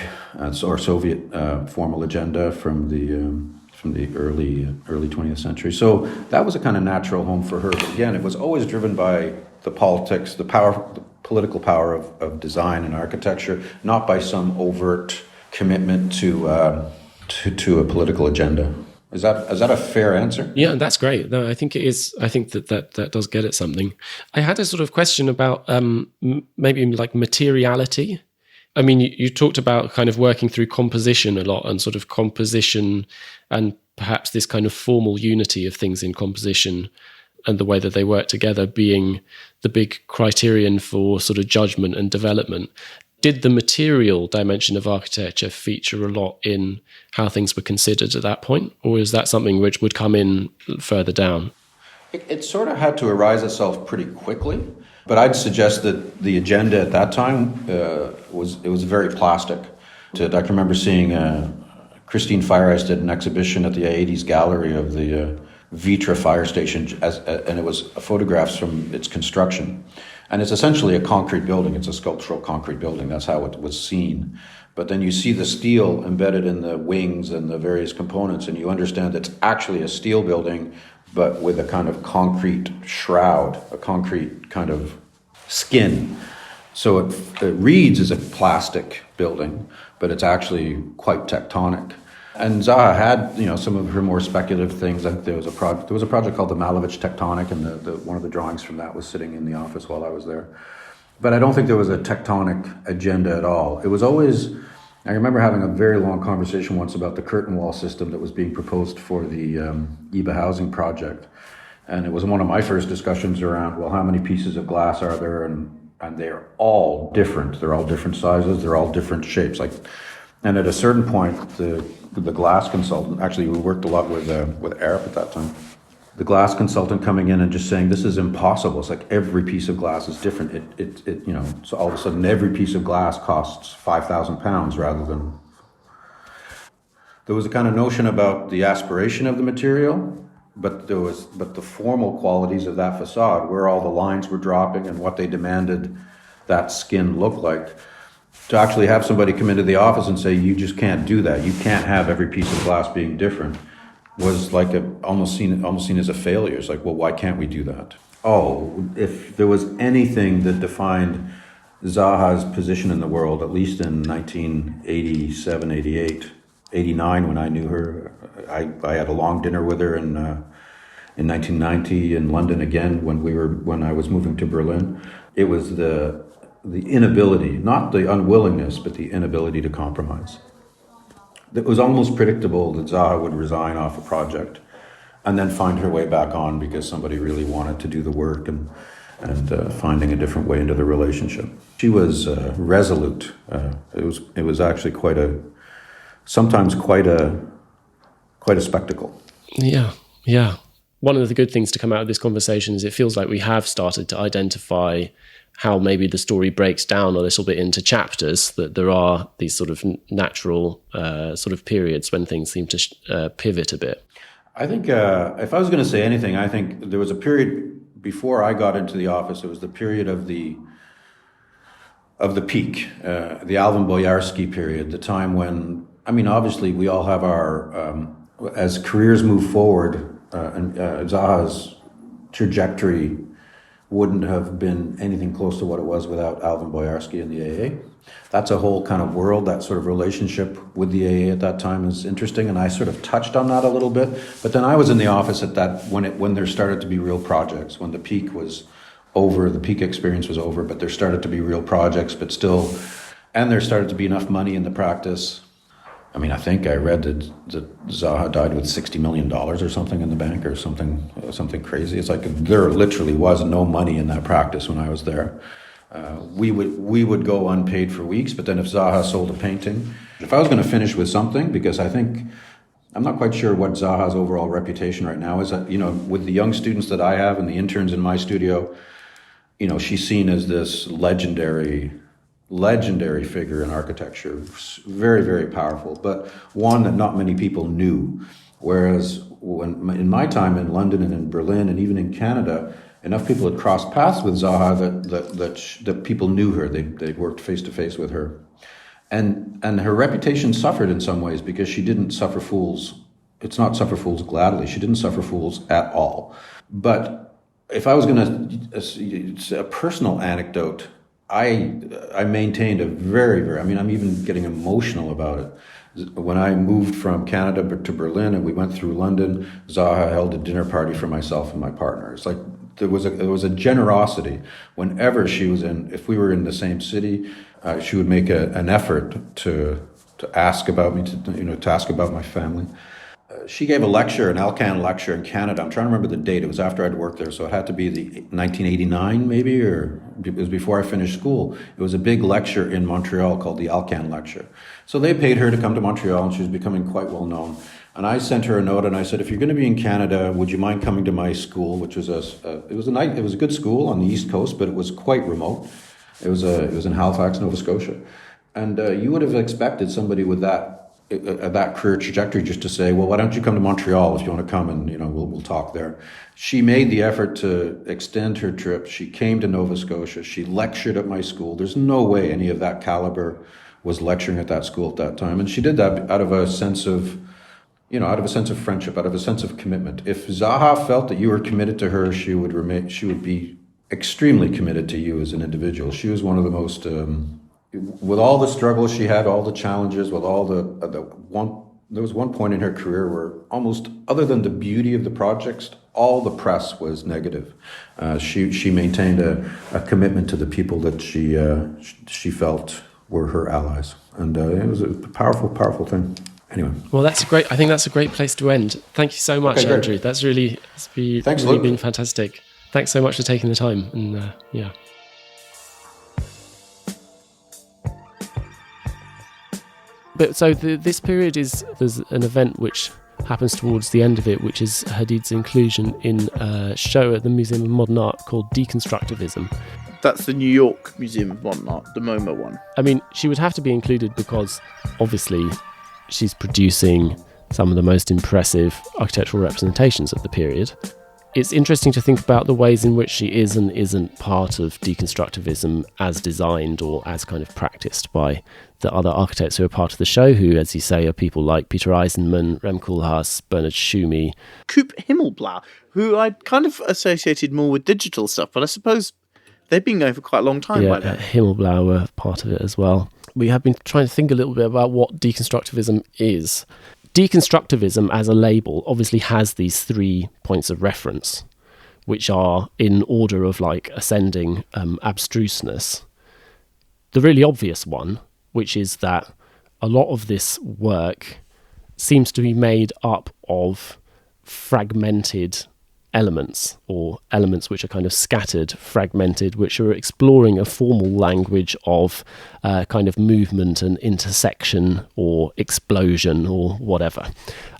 D: or Soviet formal agenda from the early 20th century. So that was a kind of natural home for her. But again, it was always driven by the politics, the political power of design and architecture, not by some overt commitment to a political agenda. Is that a fair answer?
B: Yeah, that's great. No, I think it is. I think that does get at something. I had a sort of question about maybe like materiality. I mean, you talked about kind of working through composition a lot, and sort of composition and perhaps this kind of formal unity of things in composition and the way that they work together being the big criterion for sort of judgment and development. Did the material dimension of architecture feature a lot in how things were considered at that point? Or is that something which would come in further down?
D: It sort of had to arise itself pretty quickly, but I'd suggest that the agenda at that time was very plastic. I can remember seeing Christine Feyerheis did an exhibition at the I-80s gallery of the Vitra fire station, and it was photographs from its construction. And it's essentially a concrete building. It's a sculptural concrete building. That's how it was seen. But then you see the steel embedded in the wings and the various components, and you understand it's actually a steel building, but with a kind of concrete shroud, a concrete kind of skin. So it reads as a plastic building, but it's actually quite tectonic. And Zaha had, some of her more speculative things. I think there was a project called the Malevich Tectonic, and one of the drawings from that was sitting in the office while I was there. But I don't think there was a tectonic agenda at all. It was always, I remember having a very long conversation once about the curtain wall system that was being proposed for the EBA housing project. And it was one of my first discussions around, well, how many pieces of glass are there? And they're all different. They're all different sizes. They're all different shapes. And at a certain point, the glass consultant, actually we worked a lot with Arab at that time, the glass consultant coming in and just saying, this is impossible. It's like every piece of glass is different. So all of a sudden every piece of glass costs £5,000 rather than... There was a kind of notion about the aspiration of the material, but the formal qualities of that facade, where all the lines were dropping and what they demanded that skin look like. To actually have somebody come into the office and say, you just can't do that. You can't have every piece of glass being different, was like almost seen as a failure. It's like, well, why can't we do that? Oh, if there was anything that defined Zaha's position in the world, at least in 1987, 88, 89, when I knew her, I had a long dinner with her in 1990 in London again when I was moving to Berlin. It was the inability, not the unwillingness, but the inability to compromise. It was almost predictable that Zaha would resign off a project and then find her way back on because somebody really wanted to do the work and finding a different way into the relationship. She was resolute. It was actually sometimes quite a spectacle.
B: Yeah, yeah. One of the good things to come out of this conversation is it feels like we have started to identify how maybe the story breaks down a little bit into chapters, that there are these sort of natural sort of periods when things seem to pivot a bit.
D: I think if I was going to say anything, I think there was a period before I got into the office. It was the period of the peak, the Alvin Boyarsky period, the time when, I mean, obviously we all have our, as careers move forward, and Zaha's trajectory wouldn't have been anything close to what it was without Alvin Boyarsky and the AA. That's a whole kind of world. That sort of relationship with the AA at that time is interesting, and I sort of touched on that a little bit. But then I was in the office at that when there started to be real projects, when the peak was over, the peak experience was over, but there started to be real projects, but still, and there started to be enough money in the practice. I mean, I think I read that Zaha died with $60 million or something in the bank, or something crazy. It's like there literally was no money in that practice when I was there. We would go unpaid for weeks, but then if Zaha sold a painting, if I was going to finish with something, because I'm not quite sure what Zaha's overall reputation right now is. That, with the young students that I have and the interns in my studio, she's seen as this legendary figure in architecture, very, very powerful, but one that not many people knew. Whereas in my time in London and in Berlin and even in Canada, enough people had crossed paths with Zaha that people knew her. They worked face to face with her, and her reputation suffered in some ways because she didn't suffer fools. It's not suffer fools gladly. She didn't suffer fools at all. But if I was going to, a personal anecdote, I maintained a very, very, I mean, I'm even getting emotional about it. When I moved from Canada to Berlin and we went through London, Zaha held a dinner party for myself and my partner. It's like there was a generosity whenever she was if we were in the same city, she would make an effort to ask about me, to ask about my family. She gave an Alcan lecture in Canada. I'm trying to remember the date. It was after I'd worked there, so it had to be the 1989 maybe, or it was before I finished school. It was a big lecture in Montreal called the Alcan lecture. So they paid her to come to Montreal, and she was becoming quite well known. And I sent her a note, and I said, if you're going to be in Canada, would you mind coming to my school, which was it was a good school on the East Coast, but it was quite remote. It was in Halifax, Nova Scotia, and you would have expected somebody with that career trajectory just to say, well, why don't you come to Montreal if you want to come, and we'll talk there. She made the effort to extend her trip. She came to Nova Scotia. She lectured at my school. There's no way any of that caliber was lecturing at that school at that time, and she did that out of a sense of friendship, out of a sense of commitment. If Zaha felt that you were committed to her, she would be extremely committed to you as an individual. She was one of the most with all the struggles she had, all the challenges, with all there was one point in her career where almost, other than the beauty of the projects, all the press was negative. She maintained a commitment to the people that she felt were her allies, and it was a powerful, powerful thing. Anyway,
B: well, I think that's a great place to end. Thank you so much, Andrew. That's really been fantastic. Thanks so much for taking the time, and yeah. But so this period there's an event which happens towards the end of it, which is Hadid's inclusion in a show at the Museum of Modern Art called Deconstructivism.
C: That's the New York Museum of Modern Art, the MoMA one.
B: I mean, she would have to be included because obviously she's producing some of the most impressive architectural representations of the period. It's interesting to think about the ways in which she is and isn't part of deconstructivism as designed or as kind of practiced by the other architects who are part of the show, who, as you say, are people like Peter Eisenman, Rem Koolhaas, Bernard Schumi.
C: Coop Himmelblau, who I kind of associated more with digital stuff, but I suppose they've been going for quite a long time by then.
B: Himmelblau were part of it as well. We have been trying to think a little bit about what deconstructivism is. Deconstructivism as a label obviously has these 3 points of reference, which are in order of like ascending abstruseness. The really obvious one, which is that a lot of this work seems to be made up of fragmented elements, or elements which are kind of scattered, fragmented, which are exploring a formal language of kind of movement and intersection or explosion or whatever.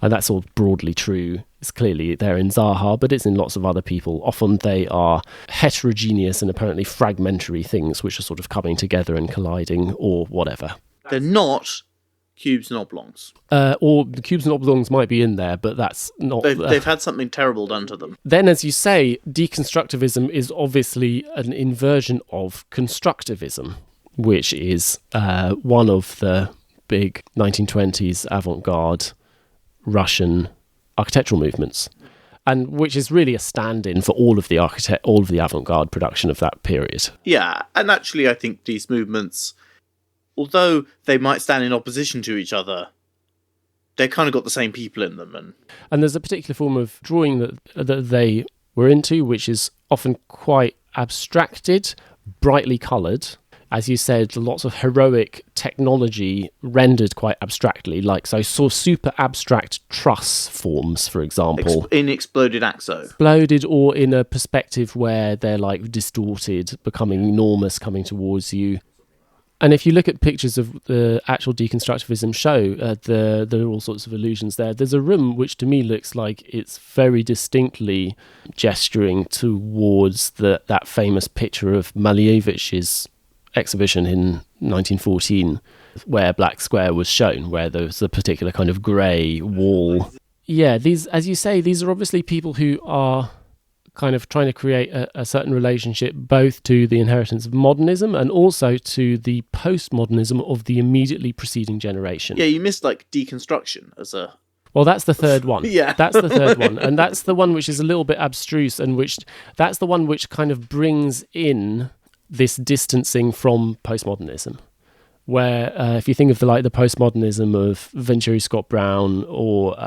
B: And that's all broadly true. It's clearly there in Zaha, but it's in lots of other people. Often they are heterogeneous and apparently fragmentary things which are sort of coming together and colliding or whatever.
C: They're not cubes and oblongs.
B: Or the cubes and oblongs might be in there, but that's not...
C: They've had something terrible done to them.
B: Then, as you say, deconstructivism is obviously an inversion of constructivism, which is one of the big 1920s avant-garde Russian architectural movements, and which is really a stand-in for all of the avant-garde production of that period.
C: Yeah, and actually I think these movements, although they might stand in opposition to each other, they've kind of got the same people in them.
B: And there's a particular form of drawing that they were into, which is often quite abstracted, brightly coloured. As you said, lots of heroic technology rendered quite abstractly, like so super abstract truss forms, for example.
C: In exploded axo.
B: Exploded, or in a perspective where they're like distorted, becoming enormous, coming towards you. And if you look at pictures of the actual deconstructivism show, there are all sorts of illusions there. There's a room which to me looks like it's very distinctly gesturing towards that famous picture of Maleevich's exhibition in 1914, where Black Square was shown, where there was a particular kind of grey wall. Yeah, these, as you say, these are obviously people who are kind of trying to create a certain relationship both to the inheritance of modernism and also to the postmodernism of the immediately preceding generation.
C: Yeah, you missed like deconstruction as a...
B: Well, that's the third one.
C: Yeah.
B: That's the third one. And that's the one which is a little bit abstruse, and that's the one which kind of brings in this distancing from postmodernism, where if you think of the postmodernism of Venturi Scott Brown or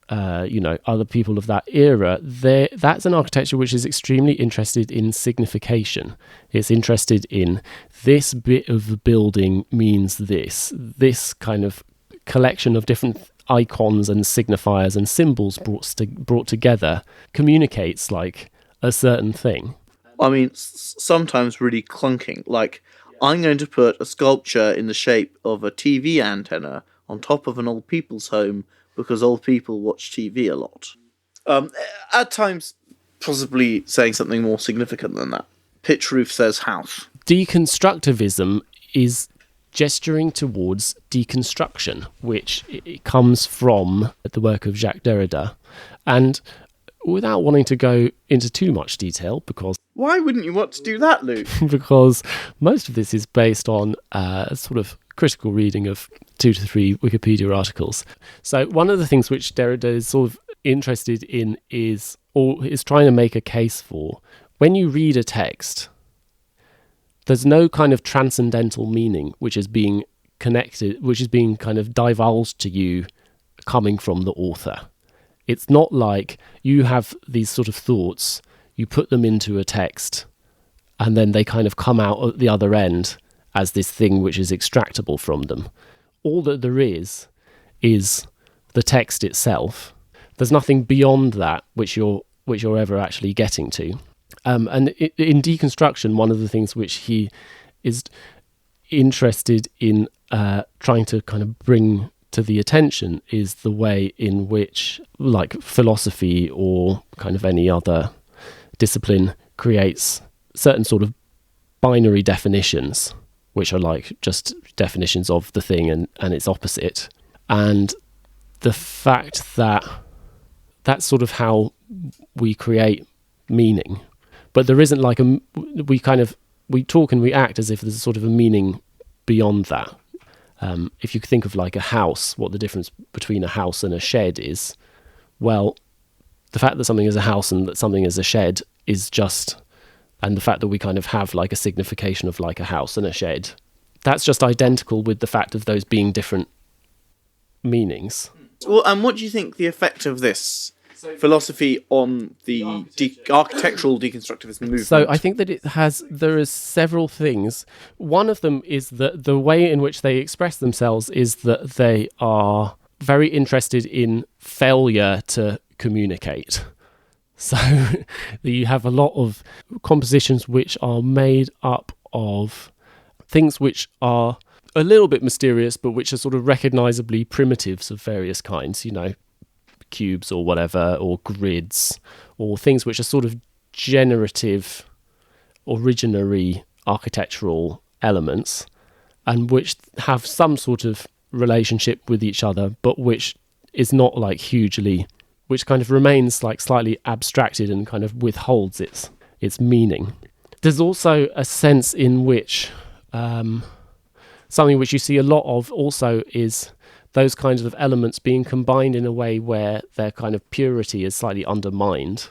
B: other people of that era, that's an architecture which is extremely interested in signification. It's interested in this bit of the building means this kind of collection of different icons and signifiers and symbols brought together communicates like a certain thing.
C: I mean, sometimes really clunking. Like, I'm going to put a sculpture in the shape of a TV antenna on top of an old people's home because old people watch TV a lot. At times, possibly saying something more significant than that. Pitch roof says house.
B: Deconstructivism is gesturing towards deconstruction, which it comes from the work of Jacques Derrida. And without wanting to go into too much detail, because...
C: Why wouldn't you want to do that, Luke?
B: Because most of this is based on a sort of critical reading of 2 to 3 Wikipedia articles. So one of the things which Derrida is sort of interested in is trying to make a case for, when you read a text, there's no kind of transcendental meaning which is being connected, which is being kind of divulged to you coming from the author. It's not like you have these sort of thoughts, you put them into a text, and then they kind of come out at the other end as this thing which is extractable from them. All that there is the text itself. There's nothing beyond that which you're ever actually getting to. And in deconstruction, one of the things which he is interested in trying to kind of bring to the attention is the way in which, like philosophy or kind of any other discipline, creates certain sort of binary definitions, which are like just definitions of the thing and its opposite. And the fact that that's sort of how we create meaning. But there isn't like we talk and we act as if there's sort of a meaning beyond that. If you think of like a house, what the difference between a house and a shed is, well, the fact that something is a house and that something is a shed is just, and the fact that we kind of have like a signification of like a house and a shed, that's just identical with the fact of those being different meanings.
C: Well, and what do you think the effect of this philosophy on the architectural deconstructivist movement?
B: So I think that there are several things. One of them is that the way in which they express themselves is that they are very interested in failure to communicate. So you have a lot of compositions which are made up of things which are a little bit mysterious, but which are sort of recognizably primitives of various kinds, cubes or whatever, or grids, or things which are sort of generative, originary architectural elements, and which have some sort of relationship with each other, but which is not like hugely, which kind of remains like slightly abstracted and kind of withholds its meaning. There's also a sense in which something which you see a lot of also is those kinds of elements being combined in a way where their kind of purity is slightly undermined.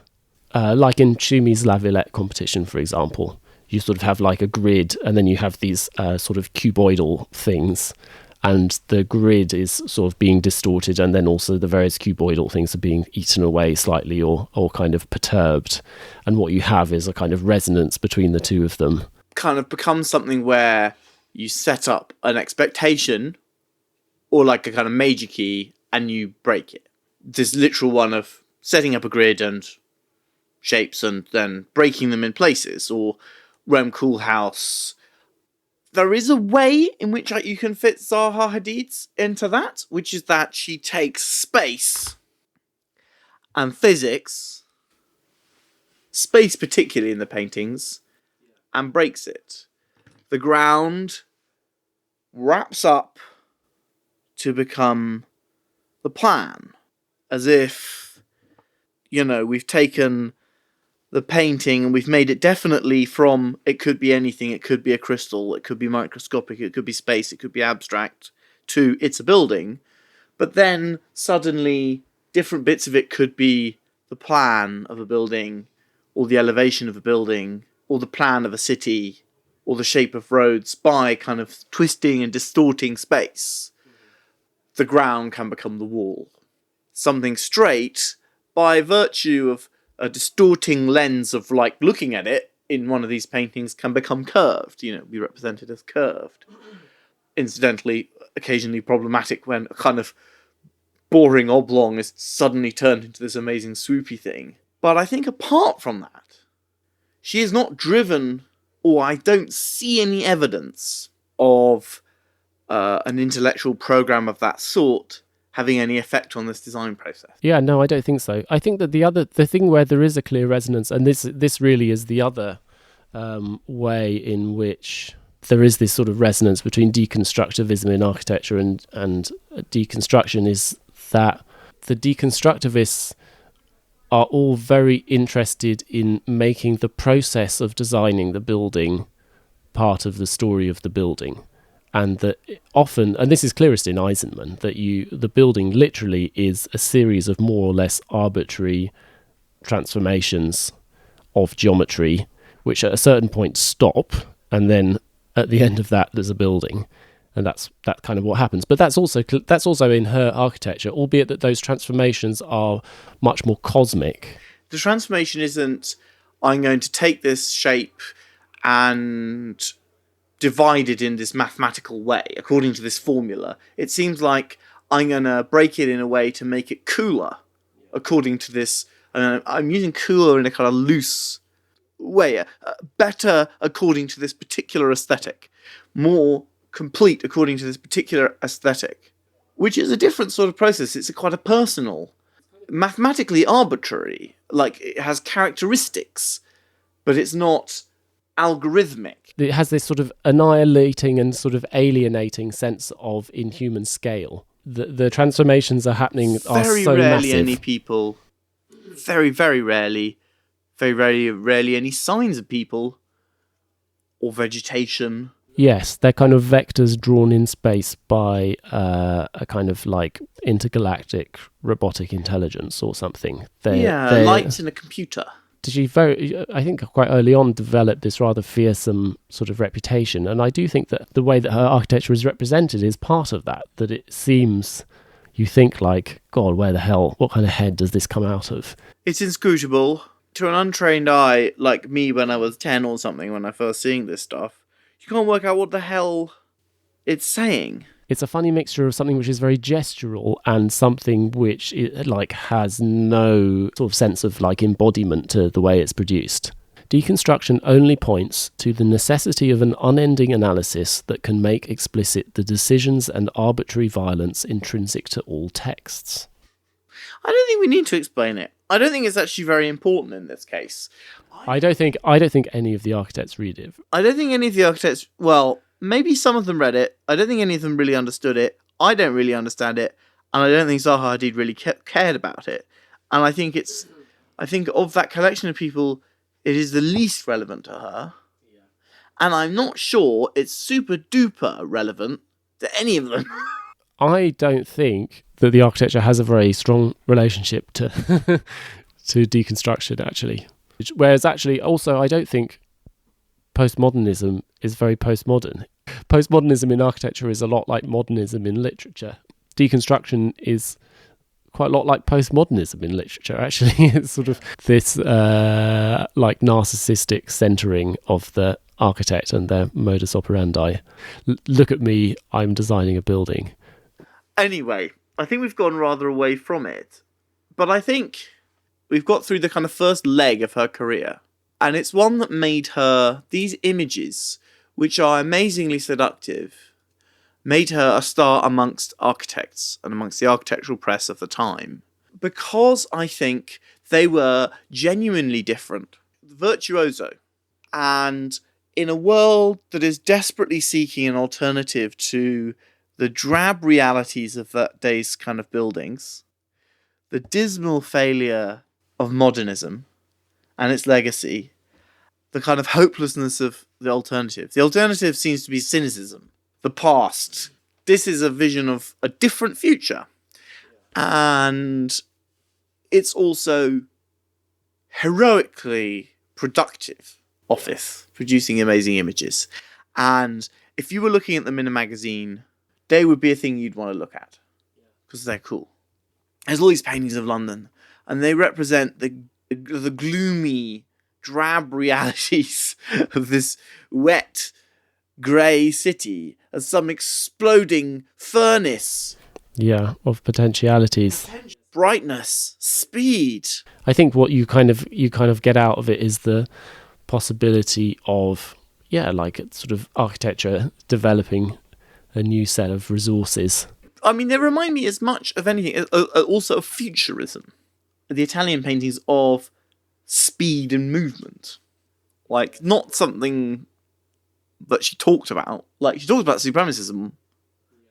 B: Like in Chumi's La Villette competition, for example, you sort of have like a grid, and then you have these sort of cuboidal things, and the grid is sort of being distorted, and then also the various cuboidal things are being eaten away slightly or kind of perturbed. And what you have is a kind of resonance between the two of them.
C: Kind of becomes something where you set up an expectation or like a kind of major key and you break it. This literal one of setting up a grid and shapes and then breaking them in places, or Rem Koolhaas. There is a way in which you can fit Zaha Hadid's into that, which is that she takes space and physics, space particularly in the paintings, and breaks it. The ground wraps up to become the plan, as if, we've taken the painting and we've made it definitely from, it could be anything, it could be a crystal, it could be microscopic, it could be space, it could be abstract, to it's a building. But then suddenly different bits of it could be the plan of a building, or the elevation of a building, or the plan of a city, or the shape of roads. By kind of twisting and distorting space, the ground can become the wall. Something straight, by virtue of a distorting lens of like looking at it in one of these paintings, can become curved, be represented as curved. Incidentally, occasionally problematic when a kind of boring oblong is suddenly turned into this amazing swoopy thing. But I think apart from that, she is not driven, or I don't see any evidence of an intellectual program of that sort having any effect on this design process.
B: Yeah, no, I don't think so. I think that the thing where there is a clear resonance, and this really is the other way in which there is this sort of resonance between deconstructivism in architecture and deconstruction, is that the deconstructivists are all very interested in making the process of designing the building part of the story of the building. And that often, and this is clearest in Eisenman, that the building literally is a series of more or less arbitrary transformations of geometry, which at a certain point stop, and then at the end of that there's a building, and that's kind of what happens. But that's also in her architecture, albeit that those transformations are much more cosmic.
C: The transformation isn't, I'm going to take this shape and divided in this mathematical way, according to this formula. It seems like I'm going to break it in a way to make it cooler, according to this. I'm using cooler in a kind of loose way, better according to this particular aesthetic, more complete according to this particular aesthetic, which is a different sort of process. It's quite a personal, mathematically arbitrary, like it has characteristics, but it's not algorithmic.
B: It has this sort of annihilating and sort of alienating sense of inhuman scale. The transformations are happening are
C: very
B: so
C: rarely
B: massive.
C: Any people, very rarely any signs of people or vegetation.
B: Yes, they're kind of vectors drawn in space by a kind of like intergalactic robotic intelligence or something. They're
C: light in a computer.
B: She I think quite early on developed this rather fearsome sort of reputation, and I do think that the way that her architecture is represented is part of that. That it seems, you think like, God, where the hell? What kind of head does this come out of?
C: It's inscrutable to an untrained eye like me when I was 10 or something. When I first seeing this stuff, you can't work out what the hell it's saying.
B: It's a funny mixture of something which is very gestural and something which has no sort of sense of embodiment to the way it's produced. Deconstruction only points to the necessity of an unending analysis that can make explicit the decisions and arbitrary violence intrinsic to all texts.
C: I don't think we need to explain it. I don't think it's actually very important in this case.
B: I don't think any of the architects read it.
C: I don't think any of the architects... Well, maybe some of them read it. I don't think any of them really understood it. I don't really understand it. And I don't think Zaha Hadid really cared about it. And I think of that collection of people, it is the least relevant to her. Yeah. And I'm not sure it's super duper relevant to any of them.
B: I don't think that the architecture has a very strong relationship to to deconstruction, actually. Whereas actually, also, I don't think postmodernism is very postmodern. Postmodernism in architecture is a lot like modernism in literature. Deconstruction is quite a lot like postmodernism in literature, actually. It's sort of this narcissistic centering of the architect and their modus operandi. Look at me, I'm designing a building.
C: Anyway, I think we've gone rather away from it. But I think we've got through the kind of first leg of her career. And it's one that made her, these images, which are amazingly seductive, made her a star amongst architects and amongst the architectural press of the time. Because I think they were genuinely different. Virtuoso. And in a world that is desperately seeking an alternative to the drab realities of that day's kind of buildings, the dismal failure of modernism and its legacy, the kind of hopelessness of the alternative. The alternative seems to be cynicism, the past. This is a vision of a different future. And it's also heroically productive office, producing amazing images. And if you were looking at them in a magazine, they would be a thing you'd want to look at because they're cool. There's all these paintings of London, and they represent the gloomy, drab realities of this wet, grey city as some exploding furnace.
B: Yeah, of potentialities.
C: Brightness, speed.
B: I think what you kind of get out of it is the possibility of sort of architecture developing a new set of resources.
C: I mean, they remind me as much of anything, also of futurism. The Italian paintings of speed and movement. Like, not something that she talked about. Like, she talked about supremacism.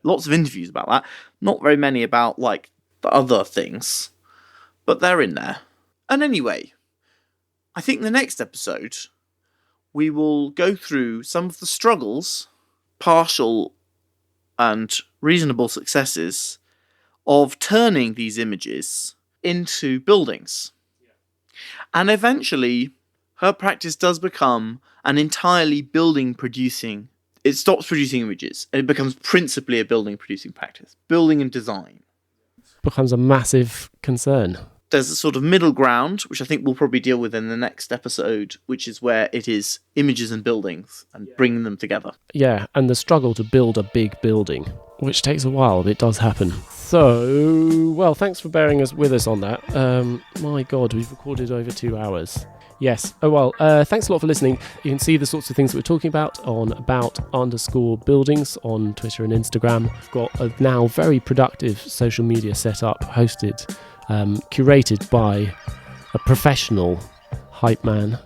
C: Lots of interviews about that. Not very many about, the other things. But they're in there. And anyway, I think the next episode, we will go through some of the struggles, partial and reasonable successes, of turning these images into buildings. And eventually, her practice does become an entirely building producing. It stops producing images and it becomes principally a building producing practice. Building and design.
B: Becomes a massive concern.
C: There's a sort of middle ground, which I think we'll probably deal with in the next episode, which is where it is images and buildings and bringing them together.
B: Yeah, and the struggle to build a big building, which takes a while, but it does happen. So, well, thanks for bearing with us on that. My God, we've recorded over 2 hours. Yes. Oh, well, thanks a lot for listening. You can see the sorts of things that we're talking about on @_buildings on Twitter and Instagram. We've got a now very productive social media setup hosted, curated by a professional hype man,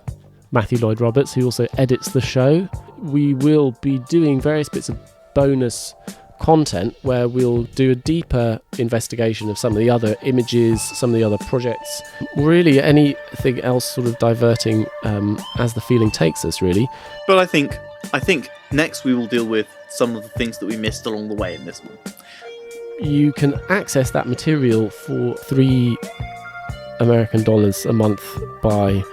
B: Matthew Lloyd Roberts, who also edits the show. We will be doing various bits of bonus content where we'll do a deeper investigation of some of the other images, some of the other projects, really anything else sort of diverting as the feeling takes us, really.
C: But I think next we will deal with some of the things that we missed along the way in this one.
B: You can access that material for $3 American a month by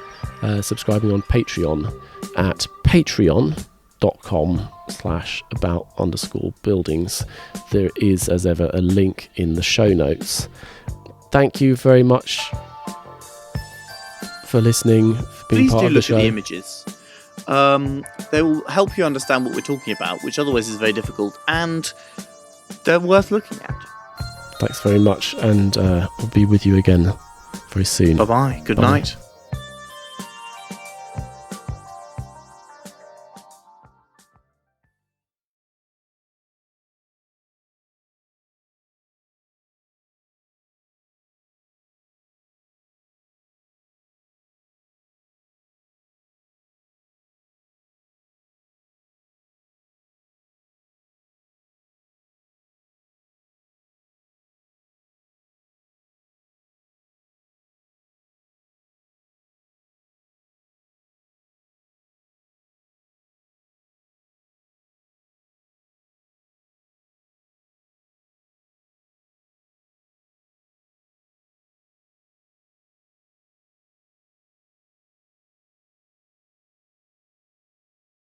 B: subscribing on Patreon at patreon.com/about_buildings. There is, as ever, a link in the show notes. Thank you very much for listening, for being
C: Please
B: part
C: do
B: of the
C: look
B: show.
C: at the images. They will help you understand what we're talking about, which otherwise is very difficult. And they're worth looking at.
B: Thanks very much, and we'll be with you again very soon.
C: Bye-bye. Good
B: Bye.
C: night.